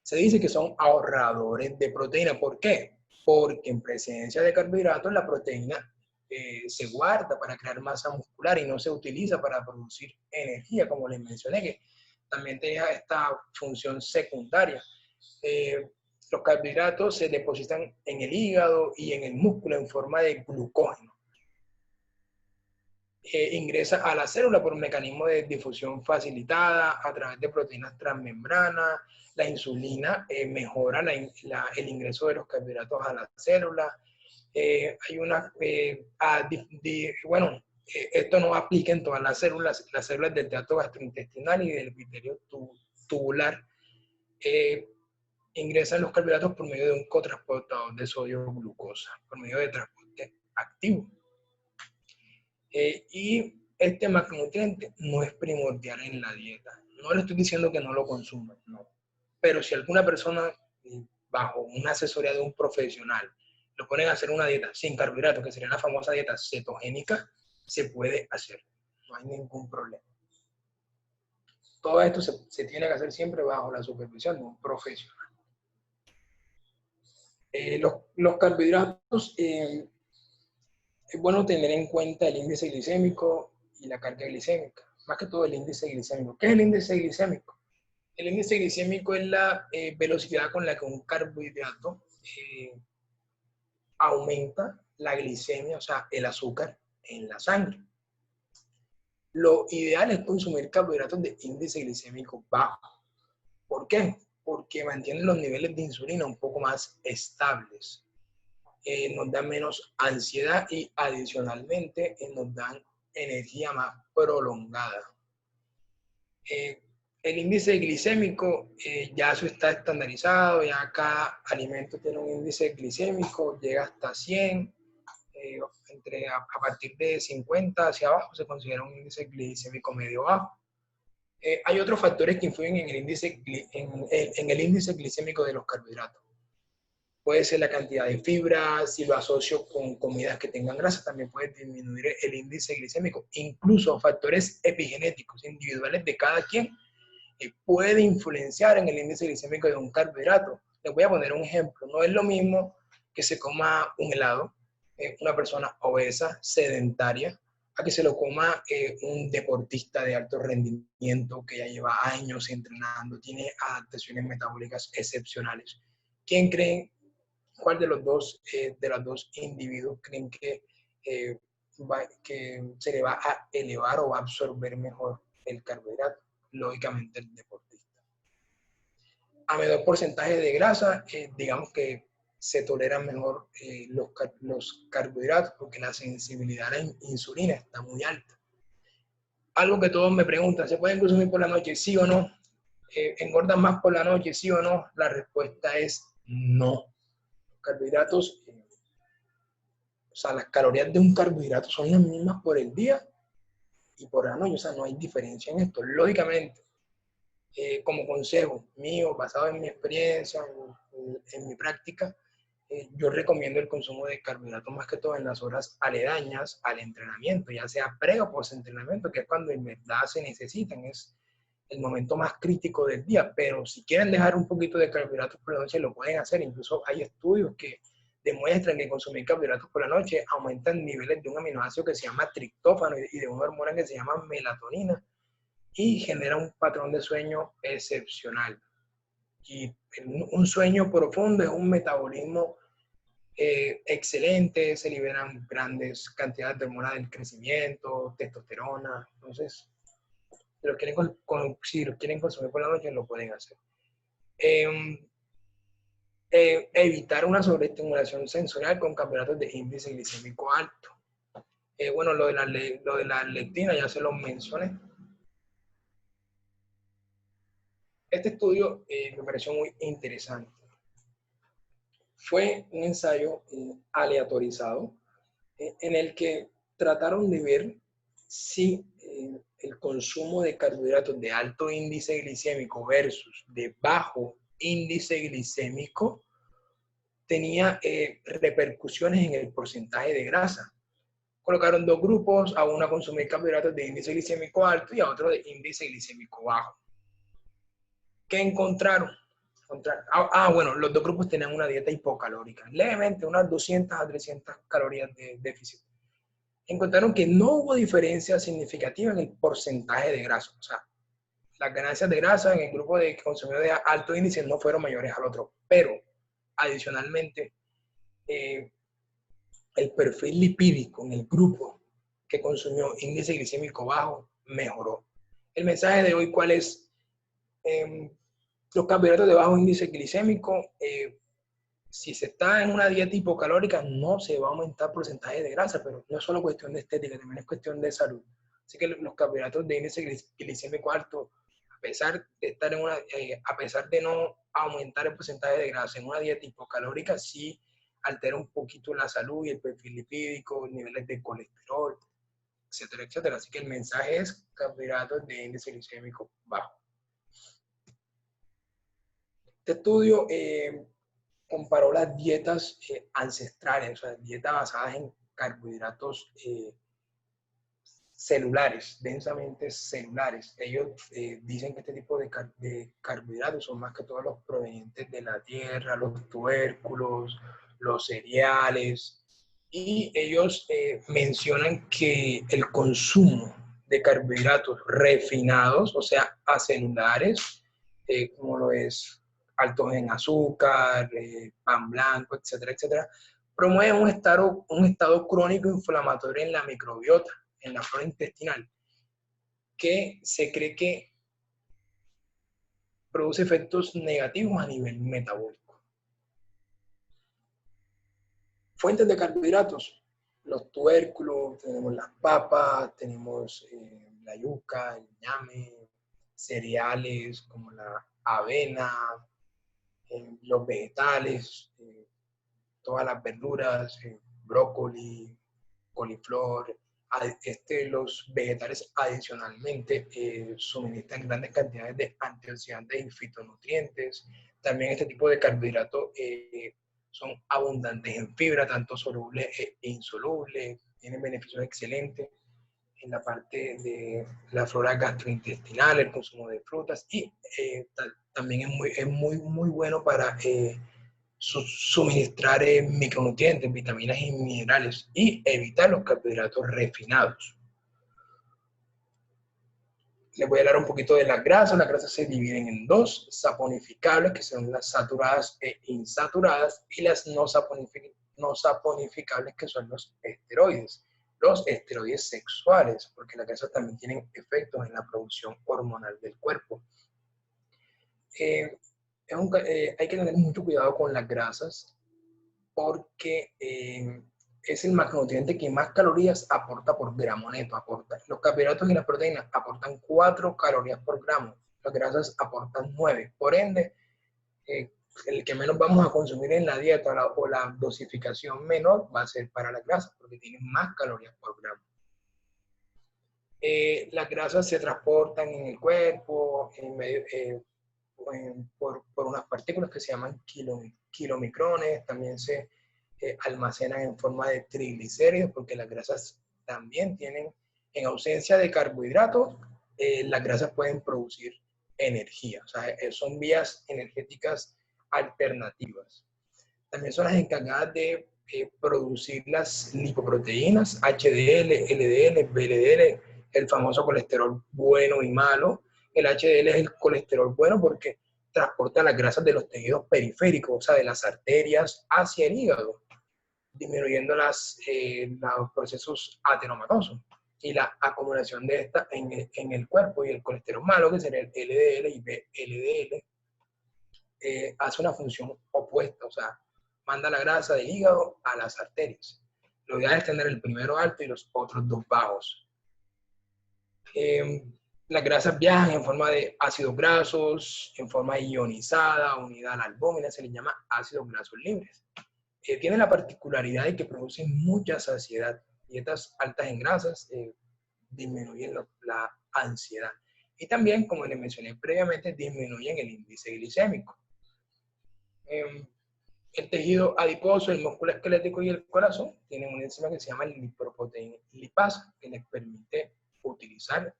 Se dice que son ahorradores de proteína. ¿Por qué? Porque en presencia de carbohidratos la proteína se guarda para crear masa muscular y no se utiliza para producir energía, como les mencioné, que también tenía esta función secundaria. Los carbohidratos se depositan en el hígado y en el músculo en forma de glucógeno. Ingresa a la célula por un mecanismo de difusión facilitada a través de proteínas transmembranas. La insulina mejora el ingreso de los carbohidratos a la célula. Hay una, bueno, esto no aplica en todas las células del tracto gastrointestinal y del epitelio tubular. Ingresan los carbohidratos por medio de un cotransportador de sodio-glucosa, por medio de transporte activo. Y este macronutriente no es primordial en la dieta. No le estoy diciendo que no lo consuma, no. Pero si alguna persona, bajo una asesoría de un profesional, lo ponen a hacer una dieta sin carbohidratos, que sería la famosa dieta cetogénica, se puede hacer. No hay ningún problema. Todo esto se tiene que hacer siempre bajo la supervisión de un profesional. Los carbohidratos, es bueno tener en cuenta el índice glicémico y la carga glicémica. Más que todo el índice glicémico. ¿Qué es el índice glicémico? El índice glicémico es la velocidad con la que un carbohidrato aumenta la glicemia, o sea, el azúcar en la sangre. Lo ideal es consumir carbohidratos de índice glicémico bajo. ¿Por qué? Porque mantienen los niveles de insulina un poco más estables. Nos dan menos ansiedad y adicionalmente nos dan energía más prolongada. El índice glicémico ya eso está estandarizado, ya cada alimento tiene un índice glicémico, llega hasta 100, a partir de 50 hacia abajo se considera un índice glicémico medio bajo. Hay otros factores que influyen en el índice glicémico de los carbohidratos. Puede ser la cantidad de fibras, si lo asocio con comidas que tengan grasa, también puede disminuir el índice glicémico. Incluso factores epigenéticos individuales de cada quien puede influenciar en el índice glicémico de un carbohidrato. Les voy a poner un ejemplo. No es lo mismo que se coma un helado, una persona obesa, sedentaria, a que se lo coma un deportista de alto rendimiento que ya lleva años entrenando, tiene adaptaciones metabólicas excepcionales. ¿Quién cree, cuál de los dos individuos creen que se le va a elevar o va a absorber mejor el carbohidrato? Lógicamente el deportista. A menor porcentaje de grasa, digamos que se toleran mejor los carbohidratos porque la sensibilidad a la insulina está muy alta. Algo que todos me preguntan, ¿se pueden consumir por la noche? ¿Sí o no? ¿Engordan más por la noche? ¿Sí o no? La respuesta es no. Los carbohidratos, o sea, las calorías de un carbohidrato son las mismas por el día y por la noche, o sea, no hay diferencia en esto. Lógicamente, como consejo mío, basado en mi experiencia, en mi práctica, yo recomiendo el consumo de carbohidratos más que todo en las horas aledañas al entrenamiento, ya sea pre o post entrenamiento, que es cuando en verdad se necesitan, es el momento más crítico del día. Pero si quieren dejar un poquito de carbohidratos por la noche, lo pueden hacer. Incluso hay estudios que demuestran que consumir carbohidratos por la noche aumentan niveles de un aminoácido que se llama triptófano y de una hormona que se llama melatonina, y genera un patrón de sueño excepcional. Y un sueño profundo es un metabolismo excelente, se liberan grandes cantidades de hormonas del crecimiento, testosterona. Entonces, si lo quieren consumir por la noche, lo pueden hacer. Evitar una sobreestimulación sensorial con carbohidratos de índice glicémico alto. Bueno, lo de la leptina ya se lo mencioné. Este estudio me pareció muy interesante. Fue un ensayo aleatorizado en el que trataron de ver si el consumo de carbohidratos de alto índice glicémico versus de bajo índice glicémico tenía repercusiones en el porcentaje de grasa. Colocaron dos grupos, a uno a consumir carbohidratos de índice glicémico alto y a otro de índice glicémico bajo. ¿Qué encontraron? Bueno, los dos grupos tenían una dieta hipocalórica, levemente, unas 200 a 300 calorías de déficit. Encontraron que no hubo diferencia significativa en el porcentaje de grasa. O sea, las ganancias de grasa en el grupo de consumidores de alto índice no fueron mayores al otro, pero adicionalmente, el perfil lipídico en el grupo que consumió índice glicémico bajo mejoró. El mensaje de hoy, ¿cuál es? Los carbohidratos de bajo índice glicémico, si se está en una dieta hipocalórica, no se va a aumentar el porcentaje de grasa, pero no es solo cuestión de estética, también es cuestión de salud. Así que los carbohidratos de índice glicémico alto, a pesar de estar en a pesar de no aumentar el porcentaje de grasa en una dieta hipocalórica, sí altera un poquito la salud y el perfil lipídico, niveles de colesterol, etcétera, etcétera. Así que el mensaje es carbohidratos de índice glicémico bajo. Este estudio comparó las dietas ancestrales, o sea, dietas basadas en carbohidratos celulares, densamente celulares. Ellos dicen que este tipo de carbohidratos son más que todos los provenientes de la tierra, los tubérculos, los cereales, y ellos mencionan que el consumo de carbohidratos refinados, o sea, acelulares, como lo es altos en azúcar, pan blanco, etcétera, etcétera, promueven un estado crónico inflamatorio en la microbiota, en la flora intestinal, que se cree que produce efectos negativos a nivel metabólico. Fuentes de carbohidratos: los tubérculos, tenemos las papas, tenemos la yuca, el ñame, cereales como la avena, los vegetales, todas las verduras, brócoli, coliflor. Los vegetales adicionalmente suministran grandes cantidades de antioxidantes y fitonutrientes. También este tipo de carbohidratos son abundantes en fibra, tanto soluble e insoluble. Tienen beneficios excelentes en la parte de la flora gastrointestinal, el consumo de frutas, y también es muy bueno para suministrar micronutrientes, vitaminas y minerales y evitar los carbohidratos refinados. Les voy a hablar un poquito de las grasas. Las grasas se dividen en dos: saponificables, que son las saturadas e insaturadas, y las no saponificables, que son los esteroides. Los esteroides sexuales, porque las grasas también tienen efectos en la producción hormonal del cuerpo. Hay que tener mucho cuidado con las grasas, porque es el macronutriente que más calorías aporta por gramo neto. Los carbohidratos y las proteínas aportan 4 calorías por gramo, las grasas aportan 9. Por ende, el que menos vamos a consumir en la dieta o la dosificación menor va a ser para las grasas, porque tienen más calorías por gramo. Las grasas se transportan en el cuerpo por unas partículas que se llaman kilomicrones. También se almacenan en forma de triglicéridos, porque las grasas también tienen, en ausencia de carbohidratos, las grasas pueden producir energía. O sea, son vías energéticas alternativas. También son las encargadas de producir las lipoproteínas, HDL, LDL, VLDL, el famoso colesterol bueno y malo. El HDL es el colesterol bueno porque transporta las grasas de los tejidos periféricos, o sea, de las arterias hacia el hígado, disminuyendo los procesos ateromatosos y la acumulación de esta en el cuerpo. Y el colesterol malo, que sería el LDL y VLDL, hace una función opuesta, o sea, manda la grasa del hígado a las arterias. Lo ideal es tener el primero alto y los otros dos bajos. Las grasas viajan en forma de ácidos grasos, en forma ionizada, unida a la albúmina, se les llama ácidos grasos libres. Tienen la particularidad de que producen mucha saciedad. Dietas altas en grasas disminuyen la ansiedad. Y también, como les mencioné previamente, disminuyen el índice glicémico. El tejido adiposo, el músculo esquelético y el corazón tienen una enzima que se llama lipoproteína lipasa, que les permite utilizar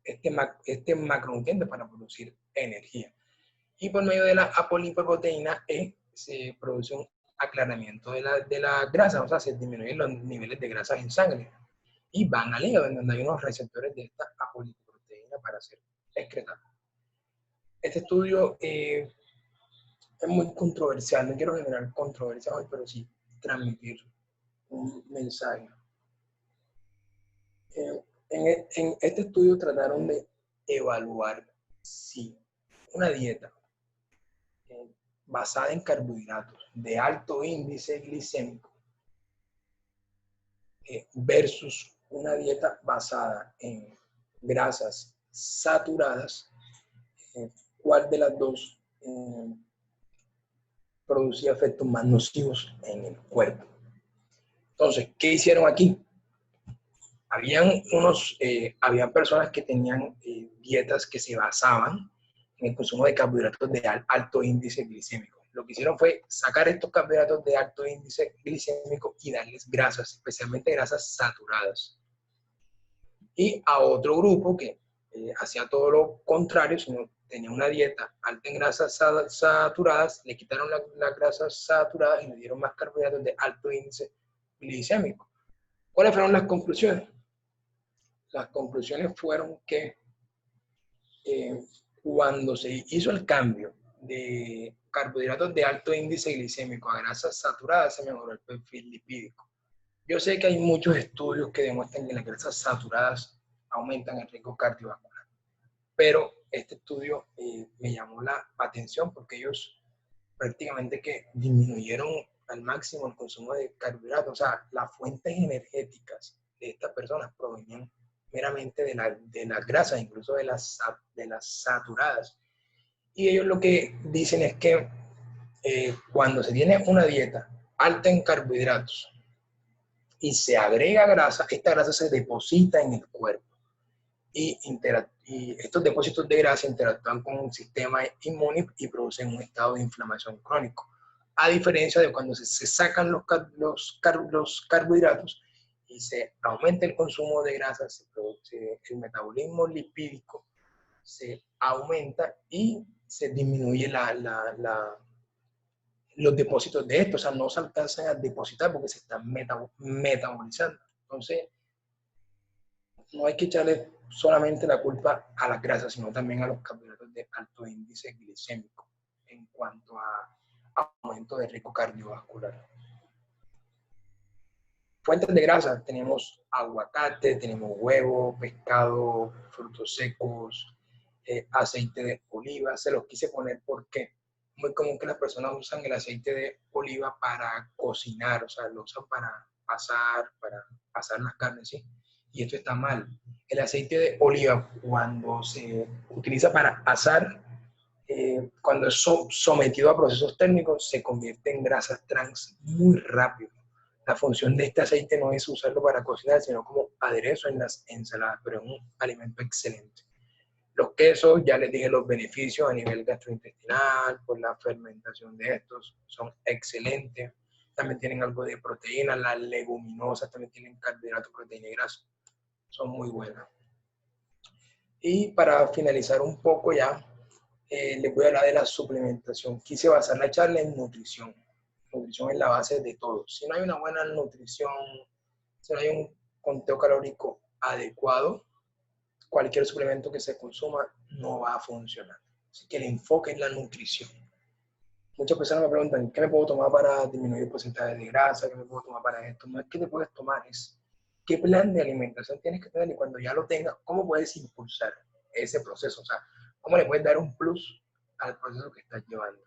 este macronutriente para producir energía. Y por medio de la apolipoproteína E se produce un aclaramiento de la grasa, o sea, se disminuyen los niveles de grasa en sangre y van al hígado, en donde hay unos receptores de esta apolipoproteína para ser excretados. Este estudio es muy controversial, no quiero generar controversia hoy, pero sí transmitir un mensaje. En este estudio trataron de evaluar si una dieta basada en carbohidratos de alto índice glicémico versus una dieta basada en grasas saturadas, ¿cuál de las dos producía efectos más nocivos en el cuerpo? Entonces, ¿qué hicieron aquí? Habían personas que tenían dietas que se basaban en el consumo de carbohidratos de alto índice glicémico. Lo que hicieron fue sacar estos carbohidratos de alto índice glicémico y darles grasas, especialmente grasas saturadas. Y a otro grupo que hacía todo lo contrario, sino tenía una dieta alta en grasas saturadas, le quitaron las grasas saturadas y le dieron más carbohidratos de alto índice glicémico. ¿Cuáles fueron las conclusiones? Las conclusiones fueron que cuando se hizo el cambio de carbohidratos de alto índice glicémico a grasas saturadas, se mejoró el perfil lipídico. Yo sé que hay muchos estudios que demuestran que las grasas saturadas aumentan el riesgo cardiovascular, pero este estudio me llamó la atención porque ellos prácticamente que disminuyeron al máximo el consumo de carbohidratos, o sea, las fuentes energéticas de estas personas provenían meramente de las grasas, incluso de las saturadas. Y ellos lo que dicen es que cuando se tiene una dieta alta en carbohidratos y se agrega grasa, esta grasa se deposita en el cuerpo y estos depósitos de grasa interactúan con un sistema inmune y producen un estado de inflamación crónico. A diferencia de cuando se sacan los carbohidratos y se aumenta el consumo de grasa, se produce el metabolismo lipídico, se aumenta y se disminuye los depósitos de esto, o sea, no se alcanzan a depositar porque se están metabolizando. Entonces, no hay que echarle solamente la culpa a las grasas, sino también a los carbohidratos de alto índice glicémico en cuanto a aumento de riesgo cardiovascular. Fuentes de grasa, tenemos aguacate, tenemos huevo, pescado, frutos secos, aceite de oliva. Se los quise poner porque es muy común que las personas usan el aceite de oliva para cocinar, o sea, lo usan para asar las carnes, ¿sí? Y esto está mal. El aceite de oliva, cuando se utiliza para asar, cuando es sometido a procesos térmicos, se convierte en grasas trans muy rápido. La función de este aceite no es usarlo para cocinar, sino como aderezo en las ensaladas, pero es un alimento excelente. Los quesos, ya les dije los beneficios a nivel gastrointestinal, por la fermentación de estos, son excelentes. También tienen algo de proteína, las leguminosas también tienen carbohidratos, proteína y grasa. Son muy buenas. Y para finalizar un poco ya, les voy a hablar de la suplementación. Quise basar la charla en nutrición. Nutrición es la base de todo. Si no hay una buena nutrición, si no hay un conteo calórico adecuado, cualquier suplemento que se consuma no va a funcionar. Así que el enfoque es la nutrición. Muchas personas me preguntan, ¿qué me puedo tomar para disminuir el porcentaje de grasa? ¿Qué me puedo tomar para esto? No es que te puedes tomar, es qué plan de alimentación tienes que tener y cuando ya lo tengas, ¿cómo puedes impulsar ese proceso? O sea, ¿cómo le puedes dar un plus al proceso que estás llevando?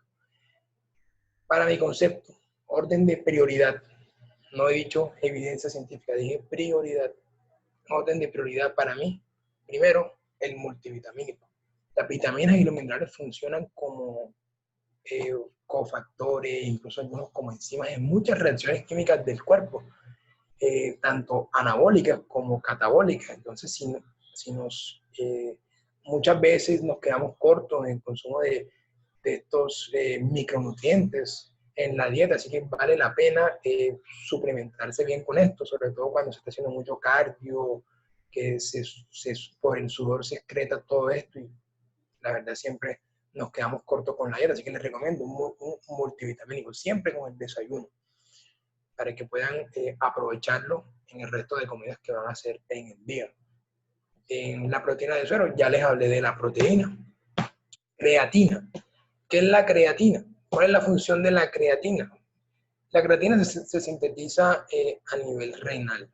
Para mi concepto, orden de prioridad. No he dicho evidencia científica, dije prioridad. Orden de prioridad para mí. Primero, el multivitamínico. Las vitaminas y los minerales funcionan como cofactores, incluso algunos como enzimas en muchas reacciones químicas del cuerpo, tanto anabólicas como catabólicas. Entonces, muchas veces nos quedamos cortos en el consumo de estos micronutrientes en la dieta, así que vale la pena suplementarse bien con esto, sobre todo cuando se está haciendo mucho cardio, que por el sudor se excreta todo esto y la verdad siempre nos quedamos cortos con la dieta, así que les recomiendo un multivitamínico, siempre con el desayuno, para que puedan aprovecharlo en el resto de comidas que van a hacer en el día. En la proteína de suero ya les hablé de la proteína. Creatina. ¿Qué es la creatina? ¿Cuál es la función de la creatina? La creatina se sintetiza a nivel renal.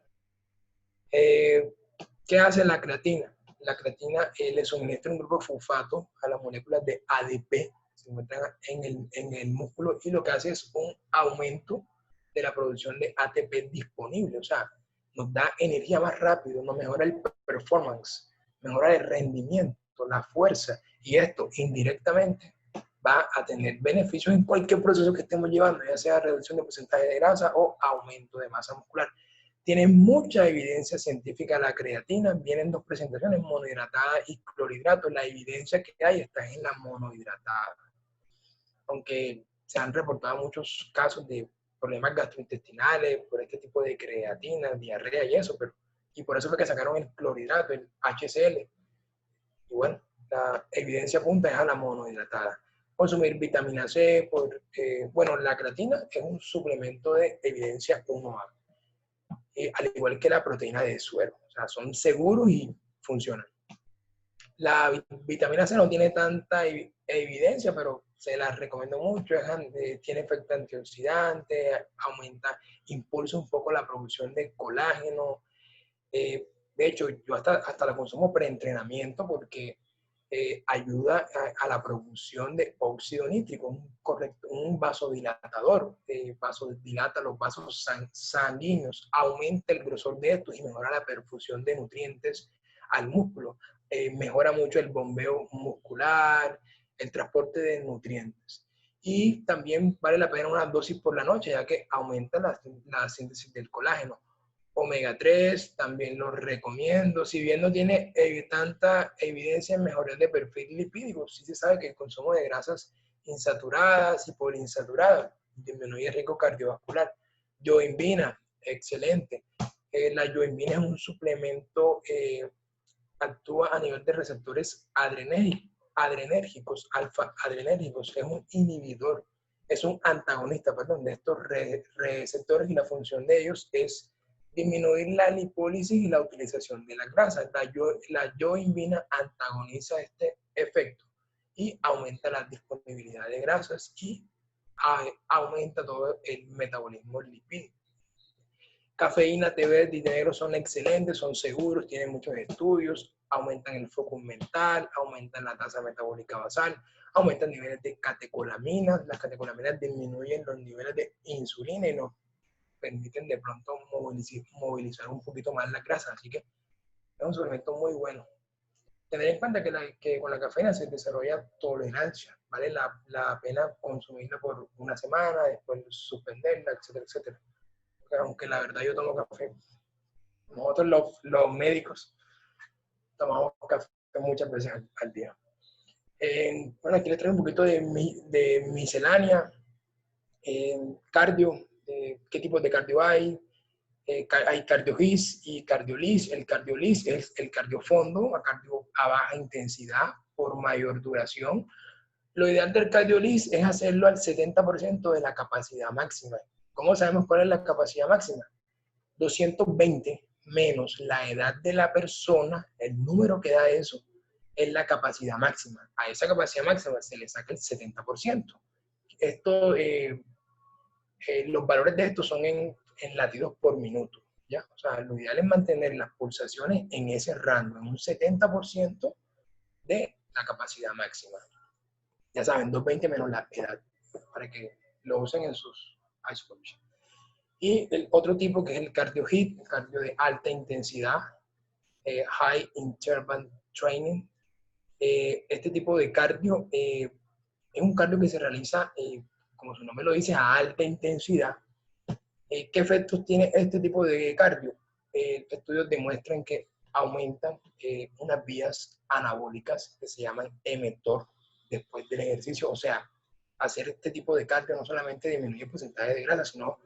¿Qué hace la creatina? La creatina le suministra un grupo de fosfato a las moléculas de ADP que se encuentran en el músculo y lo que hace es un aumento de la producción de ATP disponible. O sea, nos da energía más rápido, nos mejora el performance, mejora el rendimiento, la fuerza y esto indirectamente va a tener beneficios en cualquier proceso que estemos llevando, ya sea reducción de porcentaje de grasa o aumento de masa muscular. Tiene mucha evidencia científica la creatina, vienen dos presentaciones, monohidratada y clorhidrato. La evidencia que hay está en la monohidratada. Aunque se han reportado muchos casos de problemas gastrointestinales por este tipo de creatina, diarrea y eso, y por eso fue que sacaron el clorhidrato, el HCl. Y bueno, la evidencia apunta es a la monohidratada. Consumir vitamina C, bueno, la creatina es un suplemento de evidencia 1A. Al igual que la proteína de suero. O sea, son seguros y funcionan. La vitamina C no tiene tanta evidencia, pero se la recomiendo mucho. Tiene efecto antioxidante, impulsa un poco la producción de colágeno. De hecho, yo hasta la consumo preentrenamiento porque ayuda a la producción de óxido nítrico, un vasodilatador, vasodilata los vasos sanguíneos, aumenta el grosor de estos y mejora la perfusión de nutrientes al músculo, mejora mucho el bombeo muscular, el transporte de nutrientes. Y también vale la pena una dosis por la noche, ya que aumenta la síntesis del colágeno. Omega 3 también lo recomiendo, si bien no tiene tanta evidencia en mejoría de perfil lipídico, sí se sabe que el consumo de grasas insaturadas y poliinsaturadas disminuye el riesgo cardiovascular. Yoimbina, excelente. La yoimbina es un suplemento, actúa a nivel de receptores adrenérgicos, alfa-adrenérgicos, es un inhibidor, es un antagonista, perdón, de estos receptores y la función de ellos es disminuir la lipólisis y la utilización de la grasa. La yoimbina antagoniza este efecto y aumenta la disponibilidad de grasas y aumenta todo el metabolismo lipídico. Cafeína, té verde y té negro son excelentes, son seguros, tienen muchos estudios, aumentan el focus mental, aumentan la tasa metabólica basal, aumentan niveles de catecolaminas. Las catecolaminas disminuyen los niveles de insulina y nos permiten de pronto movilizar un poquito más la grasa, así que es un suplemento muy bueno. Tener en cuenta que con la cafeína se desarrolla tolerancia, vale la pena consumirla por una semana, después suspenderla, etcétera, etcétera. Aunque la verdad yo tomo café. Nosotros los médicos tomamos café muchas veces al día. Bueno, aquí les traigo un poquito de miscelánea, cardio, qué tipos de cardio hay. Hay cardio-GIS y cardio-LIS. El cardio-LIS es el cardiofondo, a cardio a baja intensidad por mayor duración. Lo ideal del cardio-LIS es hacerlo al 70% de la capacidad máxima. ¿Cómo sabemos cuál es la capacidad máxima? 220 menos la edad de la persona, el número que da eso, es la capacidad máxima. A esa capacidad máxima se le saca el 70%. Esto, los valores de esto son en latidos por minuto, ¿ya? O sea, lo ideal es mantener las pulsaciones en ese rango, en un 70% de la capacidad máxima. Ya saben, 220 menos la edad, para que lo usen en sus iScoach. Y el otro tipo que es el cardio HIIT, el cardio de alta intensidad, High Interval Training. Este tipo de cardio es un cardio que se realiza, como su nombre lo dice, a alta intensidad. ¿Qué efectos tiene este tipo de cardio? Estudios demuestran que aumentan unas vías anabólicas que se llaman mTOR. después del ejercicio. O sea, hacer este tipo de cardio no solamente disminuye el porcentaje de grasa, sino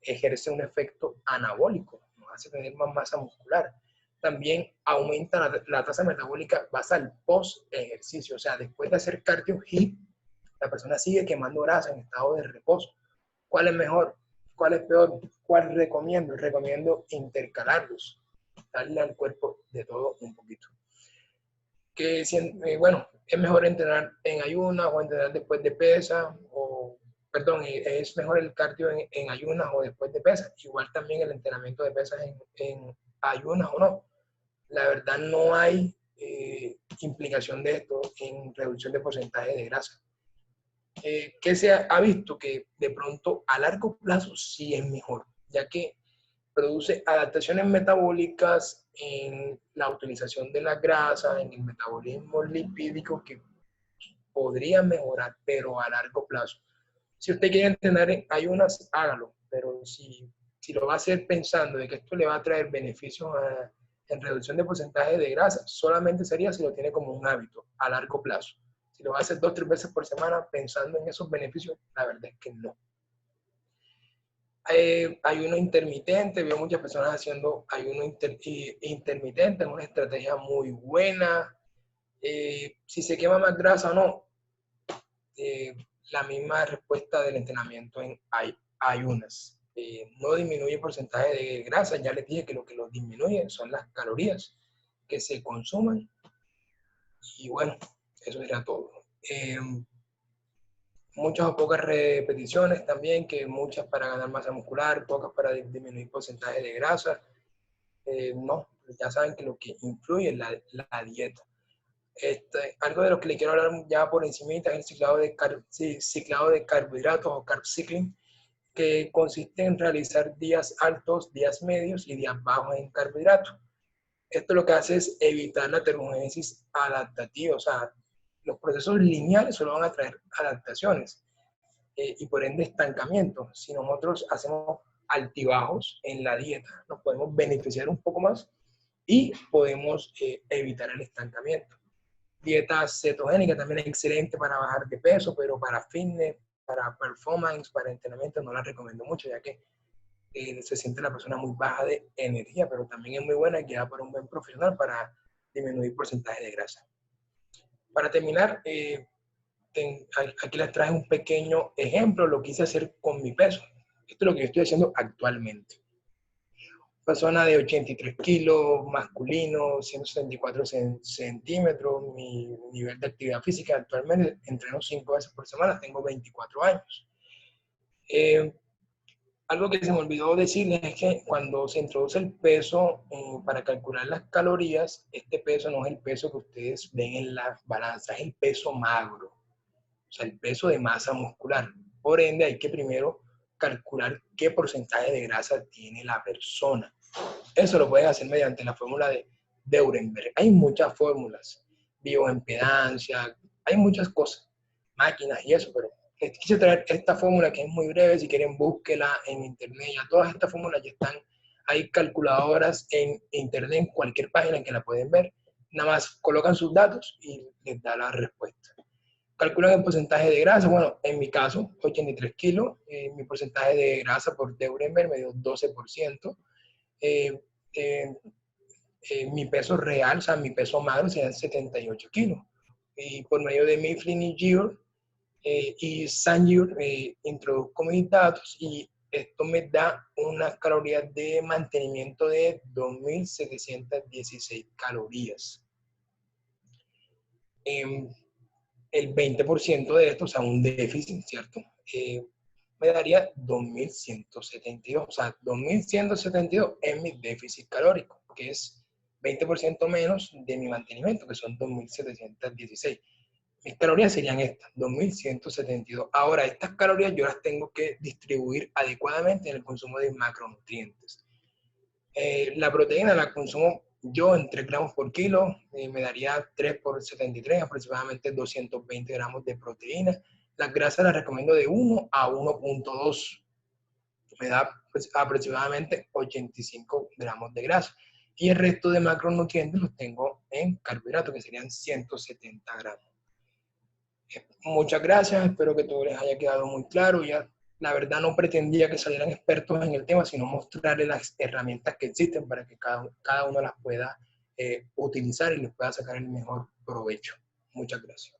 ejerce un efecto anabólico, nos hace tener más masa muscular. También aumenta la tasa metabólica basal al post-ejercicio. O sea, después de hacer cardio HIIT, la persona sigue quemando grasa en estado de reposo. ¿Cuál es mejor? ¿Cuál es peor? ¿Cuál recomiendo? Recomiendo intercalarlos, darle al cuerpo de todo un poquito. Bueno, es mejor entrenar en ayunas o entrenar después de pesa, es mejor el cardio en ayunas o después de pesas. Igual también el entrenamiento de pesas en ayunas o no. La verdad no hay implicación de esto en reducción de porcentaje de grasa. ¿Qué se ha visto? Que de pronto a largo plazo sí es mejor, ya que produce adaptaciones metabólicas en la utilización de la grasa, en el metabolismo lipídico que podría mejorar, pero a largo plazo. Si usted quiere entrenar en ayunas, hágalo, pero si lo va a hacer pensando de que esto le va a traer beneficios en reducción de porcentaje de grasa, solamente sería si lo tiene como un hábito a largo plazo. Si lo va a hacer 2 o 3 veces por semana pensando en esos beneficios, la verdad es que no. Ayuno intermitente, veo muchas personas haciendo ayuno intermitente, es una estrategia muy buena. Si se quema más grasa o no, la misma respuesta del entrenamiento en ayunas. No disminuye el porcentaje de grasa, ya les dije que lo disminuye son las calorías que se consumen. Y bueno, eso era todo. Muchas o pocas repeticiones también, que muchas para ganar masa muscular, pocas para disminuir porcentaje de grasa. No, ya saben que lo que influye es la dieta. Algo de lo que le quiero hablar ya por encimita es el ciclado de carbohidratos o carb cycling, que consiste en realizar días altos, días medios y días bajos en carbohidratos. Esto lo que hace es evitar la termogénesis adaptativa, o sea, los procesos lineales solo van a traer adaptaciones y por ende estancamiento. Si nosotros hacemos altibajos en la dieta, nos podemos beneficiar un poco más y podemos evitar el estancamiento. Dieta cetogénica también es excelente para bajar de peso, pero para fitness, para performance, para entrenamiento no la recomiendo mucho, ya que se siente la persona muy baja de energía, pero también es muy buena y queda para un buen profesional para disminuir porcentaje de grasa. Para terminar, aquí les traje un pequeño ejemplo, lo que quise hacer con mi peso. Esto es lo que yo estoy haciendo actualmente. Persona de 83 kilos, masculino, 174 centímetros, mi nivel de actividad física actualmente entreno 5 veces por semana, tengo 24 años. Algo que se me olvidó decirles es que cuando se introduce el peso para calcular las calorías, este peso no es el peso que ustedes ven en la balanza, es el peso magro, o sea, el peso de masa muscular. Por ende, hay que primero calcular qué porcentaje de grasa tiene la persona. Eso lo pueden hacer mediante la fórmula de Deurenberg. Hay muchas fórmulas, bioimpedancia, hay muchas cosas, máquinas y eso, pero quise traer esta fórmula que es muy breve. Si quieren, búsquela en internet. Ya todas estas fórmulas ya están. Hay calculadoras en internet, en cualquier página en que la pueden ver. Nada más colocan sus datos y les da la respuesta. Calculan el porcentaje de grasa. Bueno, en mi caso, 83 kilos. Mi porcentaje de grasa por Deurenberg me dio 12%. Mi peso real, o sea, mi peso magro, serían 78 kilos. Y por medio de Mifflin y Gill y Sanjur introduzco mis datos y esto me da unas calorías de mantenimiento de 2.716 calorías. El 20% de esto, o sea, un déficit, ¿cierto? Me daría 2.172, o sea, 2.172 es mi déficit calórico, que es 20% menos de mi mantenimiento, que son 2.716. Mis calorías serían estas, 2.172. Ahora, estas calorías yo las tengo que distribuir adecuadamente en el consumo de macronutrientes. La proteína la consumo yo en 3 gramos por kilo, me daría 3 por 73, aproximadamente 220 gramos de proteína. Las grasas las recomiendo de 1 a 1.2. Me da pues, aproximadamente 85 gramos de grasa. y el resto de macronutrientes los tengo en carbohidratos, que serían 170 gramos. Muchas gracias, espero que todo les haya quedado muy claro. Ya, la verdad, no pretendía que salieran expertos en el tema, sino mostrarles las herramientas que existen para que cada uno las pueda utilizar y les pueda sacar el mejor provecho. Muchas gracias.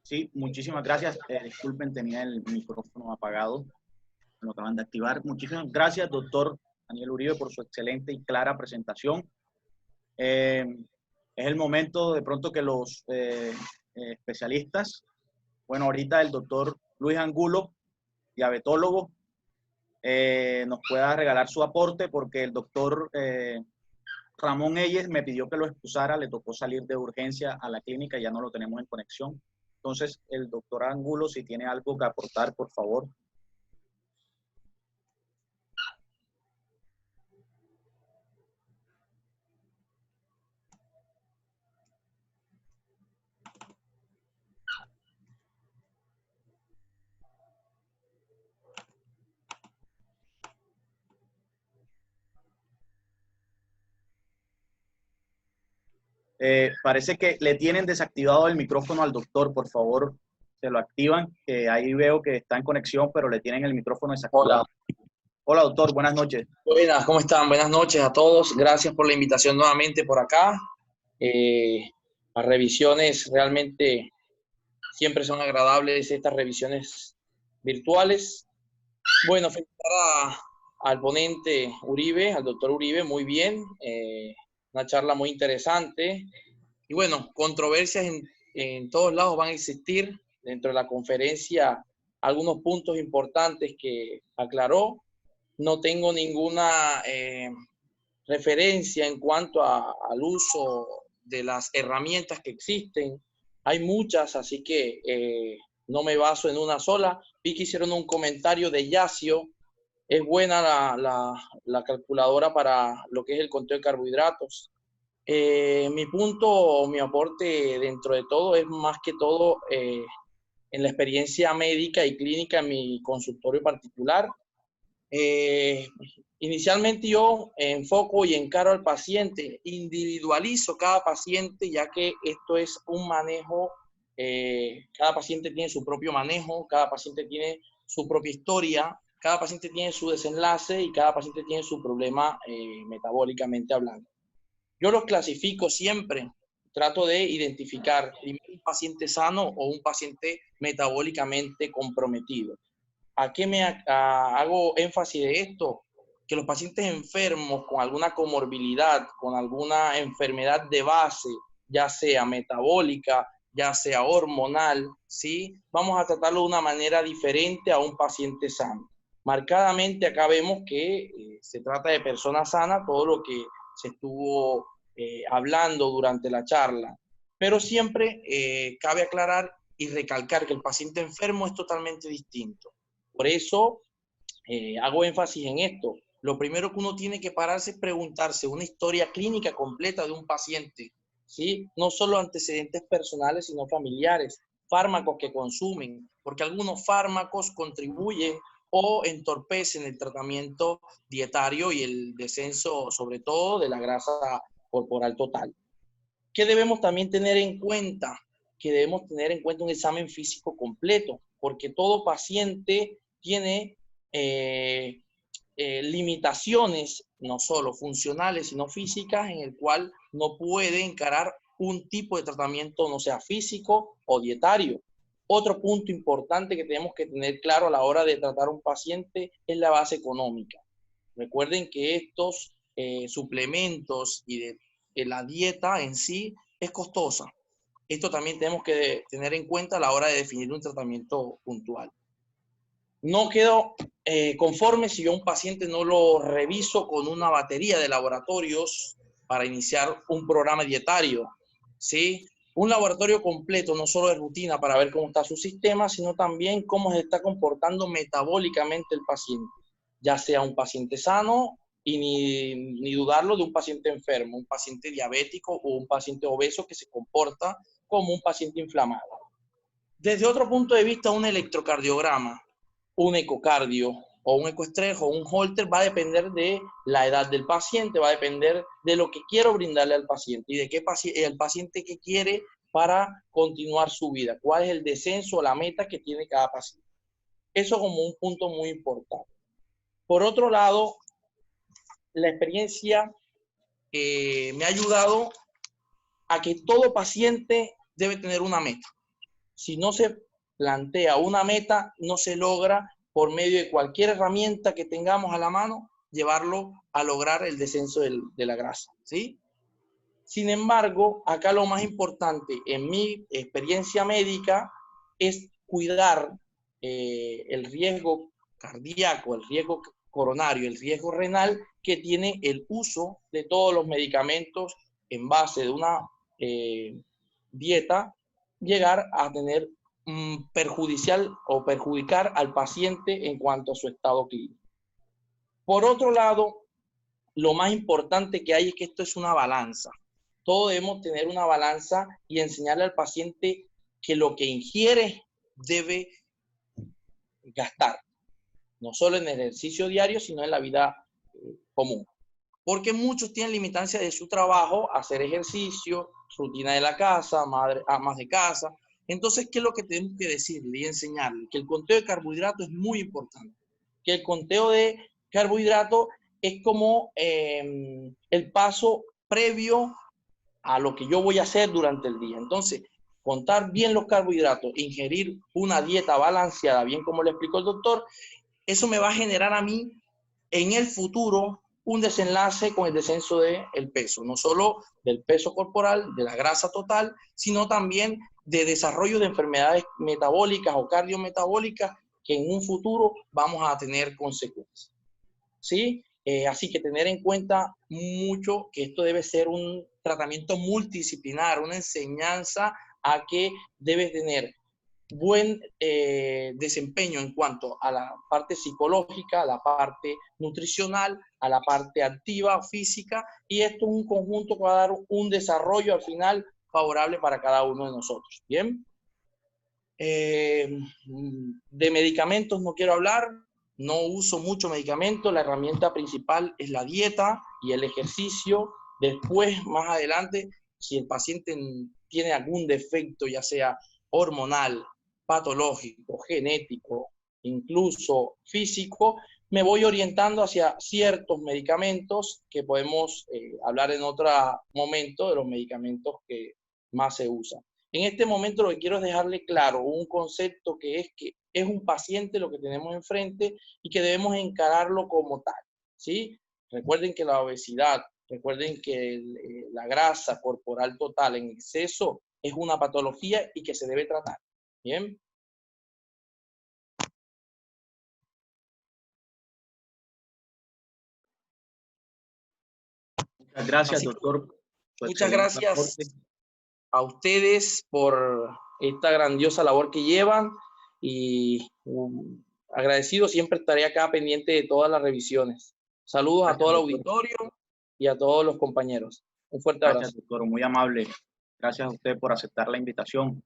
Sí, muchísimas gracias. Disculpen, tenía el micrófono apagado. Me lo acaban de activar. Muchísimas gracias, doctor Daniel Uribe, por su excelente y clara presentación. Es el momento de pronto que los especialistas, bueno, ahorita el doctor Luis Angulo, diabetólogo, nos pueda regalar su aporte, porque el doctor Ramón Eyes me pidió que lo excusara, le tocó salir de urgencia a la clínica, ya no lo tenemos en conexión. Entonces, el doctor Angulo, si tiene algo que aportar, por favor. Parece que le tienen desactivado el micrófono al doctor, por favor, se lo activan, que ahí veo que está en conexión, pero le tienen el micrófono desactivado.
Hola.
Hola, doctor, buenas noches.
Buenas, ¿cómo están? Buenas noches a todos. Gracias por la invitación nuevamente por acá. Las revisiones realmente siempre son agradables, estas revisiones virtuales. Bueno, felicitar al ponente Uribe, al doctor Uribe, muy bien. Una charla muy interesante. Y bueno, controversias en todos lados van a existir. Dentro de la conferencia, algunos puntos importantes que aclaró. No tengo ninguna referencia en cuanto al uso de las herramientas que existen. Hay muchas, así que no me baso en una sola. Vi que hicieron un comentario de Yacio. Es buena la calculadora para lo que es el conteo de carbohidratos. Mi punto, mi aporte dentro de todo es más que todo en la experiencia médica y clínica en mi consultorio particular. Inicialmente yo enfoco y encaro al paciente, individualizo cada paciente, ya que esto es un manejo, cada paciente tiene su propio manejo, cada paciente tiene su propia historia, cada paciente tiene su desenlace y cada paciente tiene su problema metabólicamente hablando. Yo los clasifico siempre, trato de identificar primero un paciente sano o un paciente metabólicamente comprometido. ¿A qué hago énfasis de esto? Que los pacientes enfermos con alguna comorbilidad, con alguna enfermedad de base, ya sea metabólica, ya sea hormonal, ¿sí? Vamos a tratarlo de una manera diferente a un paciente sano. Marcadamente acá vemos que se trata de personas sanas, todo lo que se estuvo hablando durante la charla. Pero siempre cabe aclarar y recalcar que el paciente enfermo es totalmente distinto. Por eso hago énfasis en esto. Lo primero que uno tiene que pararse es preguntarse una historia clínica completa de un paciente, ¿sí? No solo antecedentes personales, sino familiares, fármacos que consumen, porque algunos fármacos contribuyen o entorpecen el tratamiento dietario y el descenso, sobre todo, de la grasa corporal total. ¿Qué debemos también tener en cuenta? Que debemos tener en cuenta un examen físico completo, porque todo paciente tiene limitaciones, no solo funcionales, sino físicas, en el cual no puede encarar un tipo de tratamiento, no sea físico o dietario. Otro punto importante que tenemos que tener claro a la hora de tratar a un paciente es la base económica. Recuerden que estos suplementos y la dieta en sí es costosa. Esto también tenemos que tener en cuenta a la hora de definir un tratamiento puntual. No quedo conforme si yo a un paciente no lo reviso con una batería de laboratorios para iniciar un programa dietario, ¿sí? Un laboratorio completo, no solo de rutina para ver cómo está su sistema, sino también cómo se está comportando metabólicamente el paciente, ya sea un paciente sano y ni dudarlo de un paciente enfermo, un paciente diabético o un paciente obeso que se comporta como un paciente inflamado. Desde otro punto de vista, un electrocardiograma, un ecocardio o un ecoestrés o un holter va a depender de la edad del paciente, va a depender de lo que quiero brindarle al paciente y de qué el paciente que quiere para continuar su vida, cuál es el descenso o la meta que tiene cada paciente. Eso como un punto muy importante. Por otro lado, la experiencia me ha ayudado a que todo paciente debe tener una meta. Si no se plantea una meta, no se logra por medio de cualquier herramienta que tengamos a la mano, llevarlo a lograr el descenso de la grasa, ¿sí? Sin embargo, acá lo más importante en mi experiencia médica es cuidar el riesgo cardíaco, el riesgo coronario, el riesgo renal que tiene el uso de todos los medicamentos en base de una dieta, llegar a tener perjudicial o perjudicar al paciente en cuanto a su estado clínico. Por otro lado, lo más importante que hay es que esto es una balanza. Todos debemos tener una balanza y enseñarle al paciente que lo que ingiere debe gastar, no solo en el ejercicio diario, sino en la vida común. Porque muchos tienen limitancia de su trabajo, hacer ejercicio, rutina de la casa, amas de casa. Entonces, ¿qué es lo que tenemos que decirle y enseñarle? Que el conteo de carbohidratos es muy importante. Que el conteo de carbohidratos es como el paso previo a lo que yo voy a hacer durante el día. Entonces, contar bien los carbohidratos, ingerir una dieta balanceada, bien como le explicó el doctor, eso me va a generar a mí en el futuro un desenlace con el descenso del peso, no solo del peso corporal, de la grasa total, sino también de desarrollo de enfermedades metabólicas o cardiometabólicas que en un futuro vamos a tener consecuencias. ¿Sí? Así que tener en cuenta mucho que esto debe ser un tratamiento multidisciplinar, una enseñanza a que debes tener buen desempeño en cuanto a la parte psicológica, a la parte nutricional, a la parte activa, física, y esto es un conjunto que va a dar un desarrollo al final favorable para cada uno de nosotros. ¿Bien? De medicamentos no quiero hablar, no uso mucho medicamento, la herramienta principal es la dieta y el ejercicio. Después, más adelante, si el paciente tiene algún defecto, ya sea hormonal, patológico, genético, incluso físico, me voy orientando hacia ciertos medicamentos que podemos hablar en otro momento de los medicamentos que más se usan. En este momento lo que quiero es dejarle claro un concepto que es un paciente lo que tenemos enfrente y que debemos encararlo como tal, ¿sí? Recuerden que la obesidad, recuerden que la grasa corporal total en exceso es una patología y que se debe tratar. ¿Bien?
Muchas gracias, doctor.
Muchas gracias a ustedes por esta grandiosa labor que llevan y agradecido, siempre estaré acá pendiente de todas las revisiones. Saludos a todo el auditorio y a todos los compañeros. Un fuerte abrazo.
Gracias, doctor, muy amable. Gracias a usted por aceptar la invitación.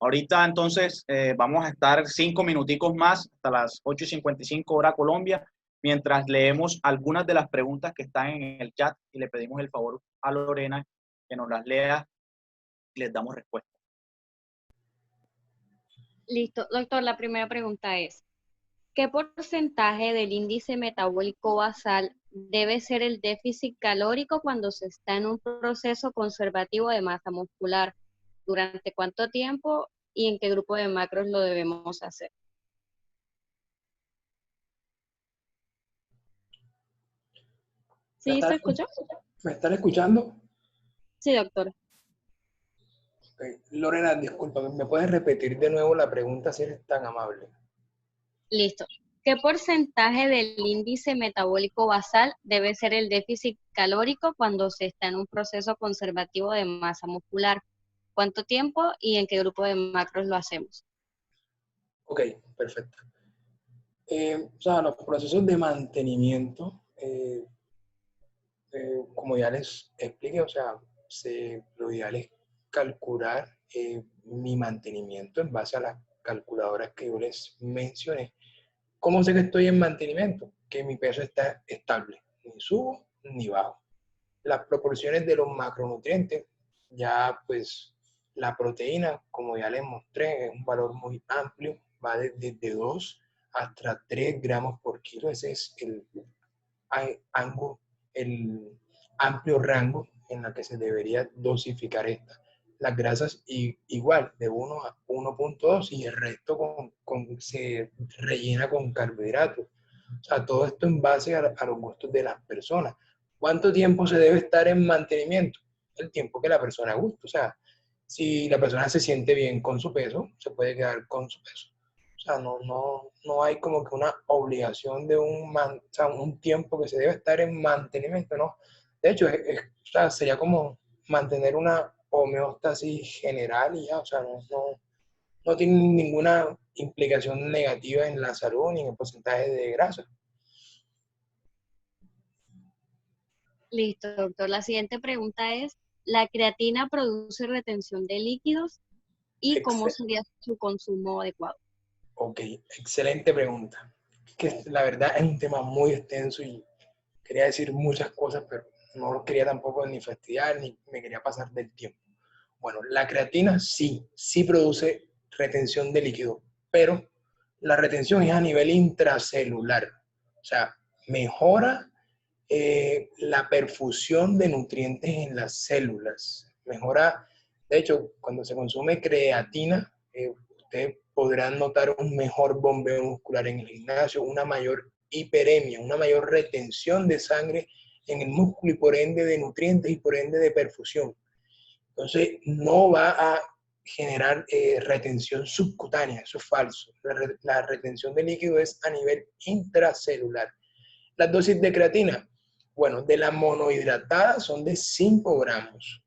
Ahorita entonces vamos a estar 5 minuticos más hasta las 8:55 hora Colombia, mientras leemos algunas de las preguntas que están en el chat y le pedimos el favor a Lorena que nos las lea y les damos respuesta.
Listo. Doctor, la primera pregunta es, ¿qué porcentaje del índice metabólico basal debe ser el déficit calórico cuando se está en un proceso conservativo de masa muscular? ¿Durante cuánto tiempo y en qué grupo de macros lo debemos hacer? ¿Sí se escuchó?
¿Me están escuchando?
Sí, doctor.
Okay. Lorena, disculpa, ¿me puedes repetir de nuevo la pregunta si eres tan amable?
Listo. ¿Qué porcentaje del índice metabólico basal debe ser el déficit calórico cuando se está en un proceso conservativo de masa muscular? ¿Cuánto tiempo y en qué grupo de macros lo hacemos?
Ok, perfecto. O sea, los procesos de mantenimiento, como ya les expliqué, o sea, lo ideal es calcular mi mantenimiento en base a las calculadoras que yo les mencioné. ¿Cómo sé que estoy en mantenimiento? Que mi peso está estable, ni subo ni bajo. Las proporciones de los macronutrientes, ya pues la proteína, como ya les mostré, es un valor muy amplio, va desde 2 hasta 3 gramos por kilo. Ese es el amplio rango en la que se debería dosificar esta. Las grasas igual, de 1 a 1.2 y el resto se rellena con carbohidratos. O sea, todo esto en base a los gustos de las personas. ¿Cuánto tiempo se debe estar en mantenimiento? El tiempo que la persona guste. O sea, si la persona se siente bien con su peso, se puede quedar con su peso. O sea, no hay como que una obligación de o sea, un tiempo que se debe estar en mantenimiento, ¿no? De hecho, o sea, sería como mantener una homeostasis general y ya, o sea, no tiene ninguna implicación negativa en la salud ni en el porcentaje de grasa.
Listo, doctor. La siguiente pregunta es, ¿la creatina produce retención de líquidos y cómo
Excel.
sería su consumo adecuado?
Ok, excelente pregunta. Que la verdad es un tema muy extenso y quería decir muchas cosas, pero no lo quería tampoco ni fastidiar ni me quería pasar del tiempo. Bueno, la creatina sí produce retención de líquido, pero la retención es a nivel intracelular. O sea, mejora la perfusión de nutrientes en las células. Mejora, de hecho, cuando se consume creatina, ustedes podrán notar un mejor bombeo muscular en el gimnasio, una mayor hiperemia, una mayor retención de sangre en el músculo y por ende de nutrientes y por ende de perfusión. Entonces, no va a generar retención subcutánea, eso es falso. La retención de líquido es a nivel intracelular. Las dosis de creatina, bueno, de la monohidratada son de 5 gramos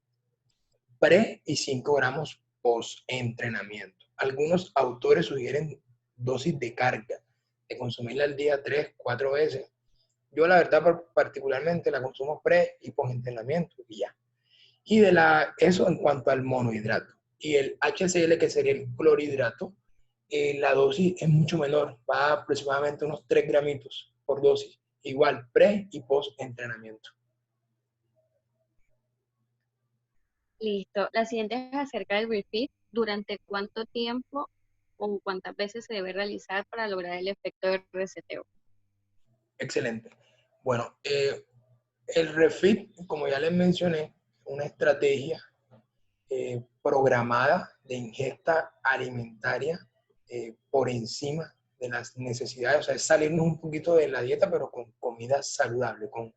pre y 5 gramos post-entrenamiento. Algunos autores sugieren dosis de carga, de consumirla al día 3, 4 veces. Yo la verdad particularmente la consumo pre y post-entrenamiento y ya. Y eso en cuanto al monohidrato. Y el HCl, que sería el clorhidrato, la dosis es mucho menor, va a aproximadamente unos 3 gramitos por dosis, igual pre y post entrenamiento.
Listo. La siguiente es acerca del refeed. ¿Durante cuánto tiempo o cuántas veces se debe realizar para lograr el efecto de reseteo?
Excelente. Bueno, el refit, como ya les mencioné, una estrategia programada de ingesta alimentaria por encima de las necesidades, o sea, es salirnos un poquito de la dieta, pero con comida saludable, con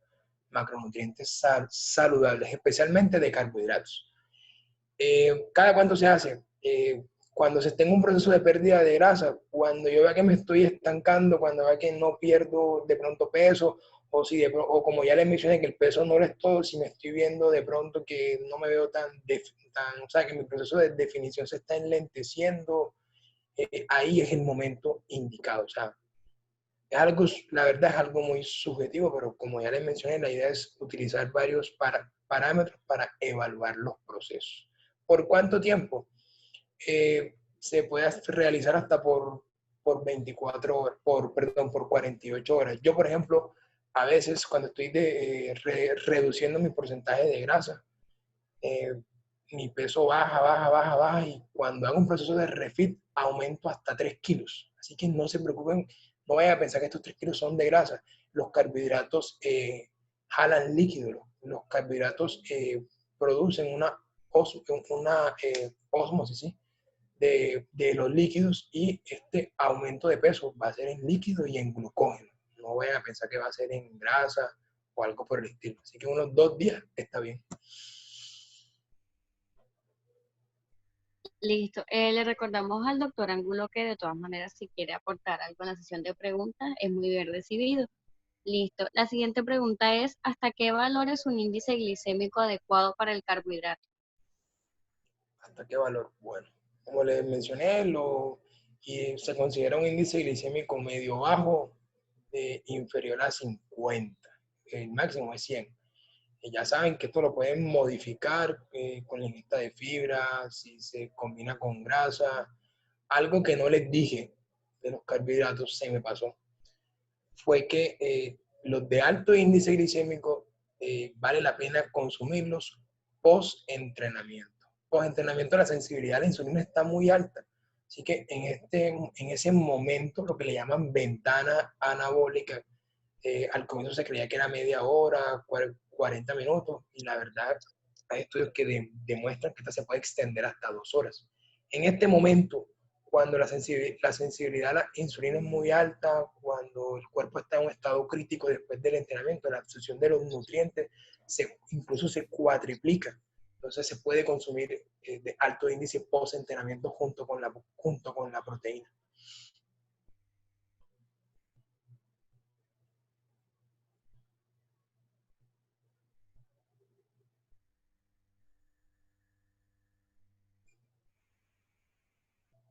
macronutrientes saludables, especialmente de carbohidratos. ¿Cada cuánto se hace? Cuando se esté en un proceso de pérdida de grasa, cuando yo vea que me estoy estancando, cuando vea que no pierdo de pronto peso, o como ya les mencioné, que el peso no lo es todo, si me estoy viendo de pronto que no me veo o sea, que mi proceso de definición se está enlenteciendo, ahí es el momento indicado. O sea, la verdad es algo muy subjetivo, pero como ya les mencioné, la idea es utilizar varios parámetros para evaluar los procesos. ¿Por cuánto tiempo? Se puede realizar hasta por 24 horas, perdón, por 48 horas. Yo, por ejemplo, a veces cuando estoy reduciendo mi porcentaje de grasa, eh, mi peso baja y cuando hago un proceso de refit aumento hasta 3 kilos. Así que no se preocupen, no vayan a pensar que estos 3 kilos son de grasa. Los carbohidratos jalan líquido, los carbohidratos producen una osmosis, ¿sí? de los líquidos y este aumento de peso va a ser en líquido y en glucógeno. No vayan a pensar que va a ser en grasa o algo por el estilo. Así que unos 2 días está bien.
Listo. Le recordamos al doctor Angulo que de todas maneras si quiere aportar algo en la sesión de preguntas es muy bien recibido. Listo. La siguiente pregunta es, ¿hasta qué valor es un índice glicémico adecuado para el carbohidrato?
¿Hasta qué valor? Bueno, como les mencioné, y se considera un índice glicémico medio bajo, inferior a 50. El máximo es 100. Y ya saben que esto lo pueden modificar con la ingesta de fibra, si se combina con grasa. Algo que no les dije de los carbohidratos, se me pasó, fue que los de alto índice glicémico vale la pena consumirlos post-entrenamiento. Post-entrenamiento la sensibilidad a la insulina está muy alta. Así que en ese momento, lo que le llaman ventana anabólica, al comienzo se creía que era media hora, 40 minutos, y la verdad hay estudios que demuestran que esta se puede extender hasta 2 horas. En este momento, cuando la sensibilidad a la insulina es muy alta, cuando el cuerpo está en un estado crítico después del entrenamiento, la absorción de los nutrientes incluso se cuatriplica. Entonces se puede consumir de alto índice post-entrenamiento junto con la proteína.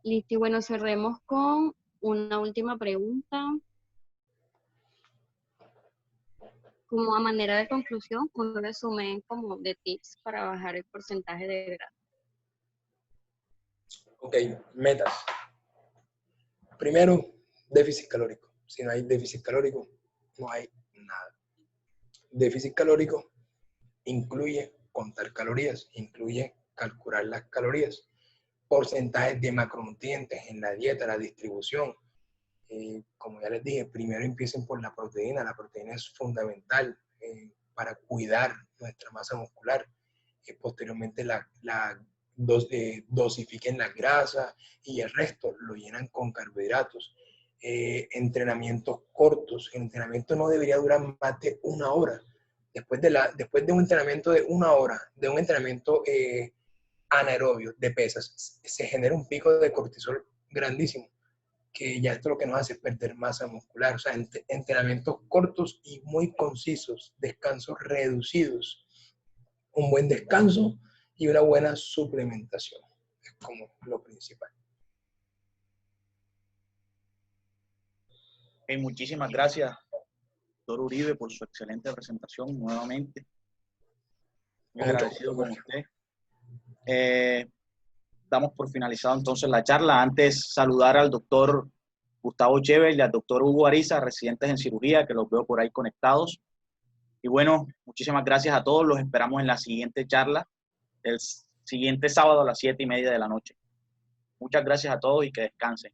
Listo. Y bueno, cerremos con una última pregunta. Como a manera de conclusión, un resumen como de tips para bajar el porcentaje de grasa.
Ok, metas. Primero, déficit calórico. Si no hay déficit calórico, no hay nada. Déficit calórico incluye contar calorías, incluye calcular las calorías, porcentajes de macronutrientes en la dieta, la distribución. Como ya les dije, primero empiecen por la proteína. La proteína es fundamental para cuidar nuestra masa muscular. Posteriormente dosifiquen la grasa y el resto lo llenan con carbohidratos. Entrenamientos cortos. El entrenamiento no debería durar más de 1 hora. Después de un entrenamiento de 1 hora, de un entrenamiento anaerobio de pesas, se genera un pico de cortisol grandísimo, que ya esto lo que nos hace es perder masa muscular. O sea, entrenamientos cortos y muy concisos, descansos reducidos, un buen descanso y una buena suplementación. Es como lo principal.
Muchísimas gracias, doctor Uribe, por su excelente presentación nuevamente. Muy agradecido con usted. Damos por finalizado entonces la charla. Antes, saludar al doctor Gustavo Chevel y al doctor Hugo Ariza, residentes en cirugía, que los veo por ahí conectados. Y bueno, muchísimas gracias a todos. Los esperamos en la siguiente charla, el siguiente sábado a las 7:30 de la noche. Muchas gracias a todos y que descansen.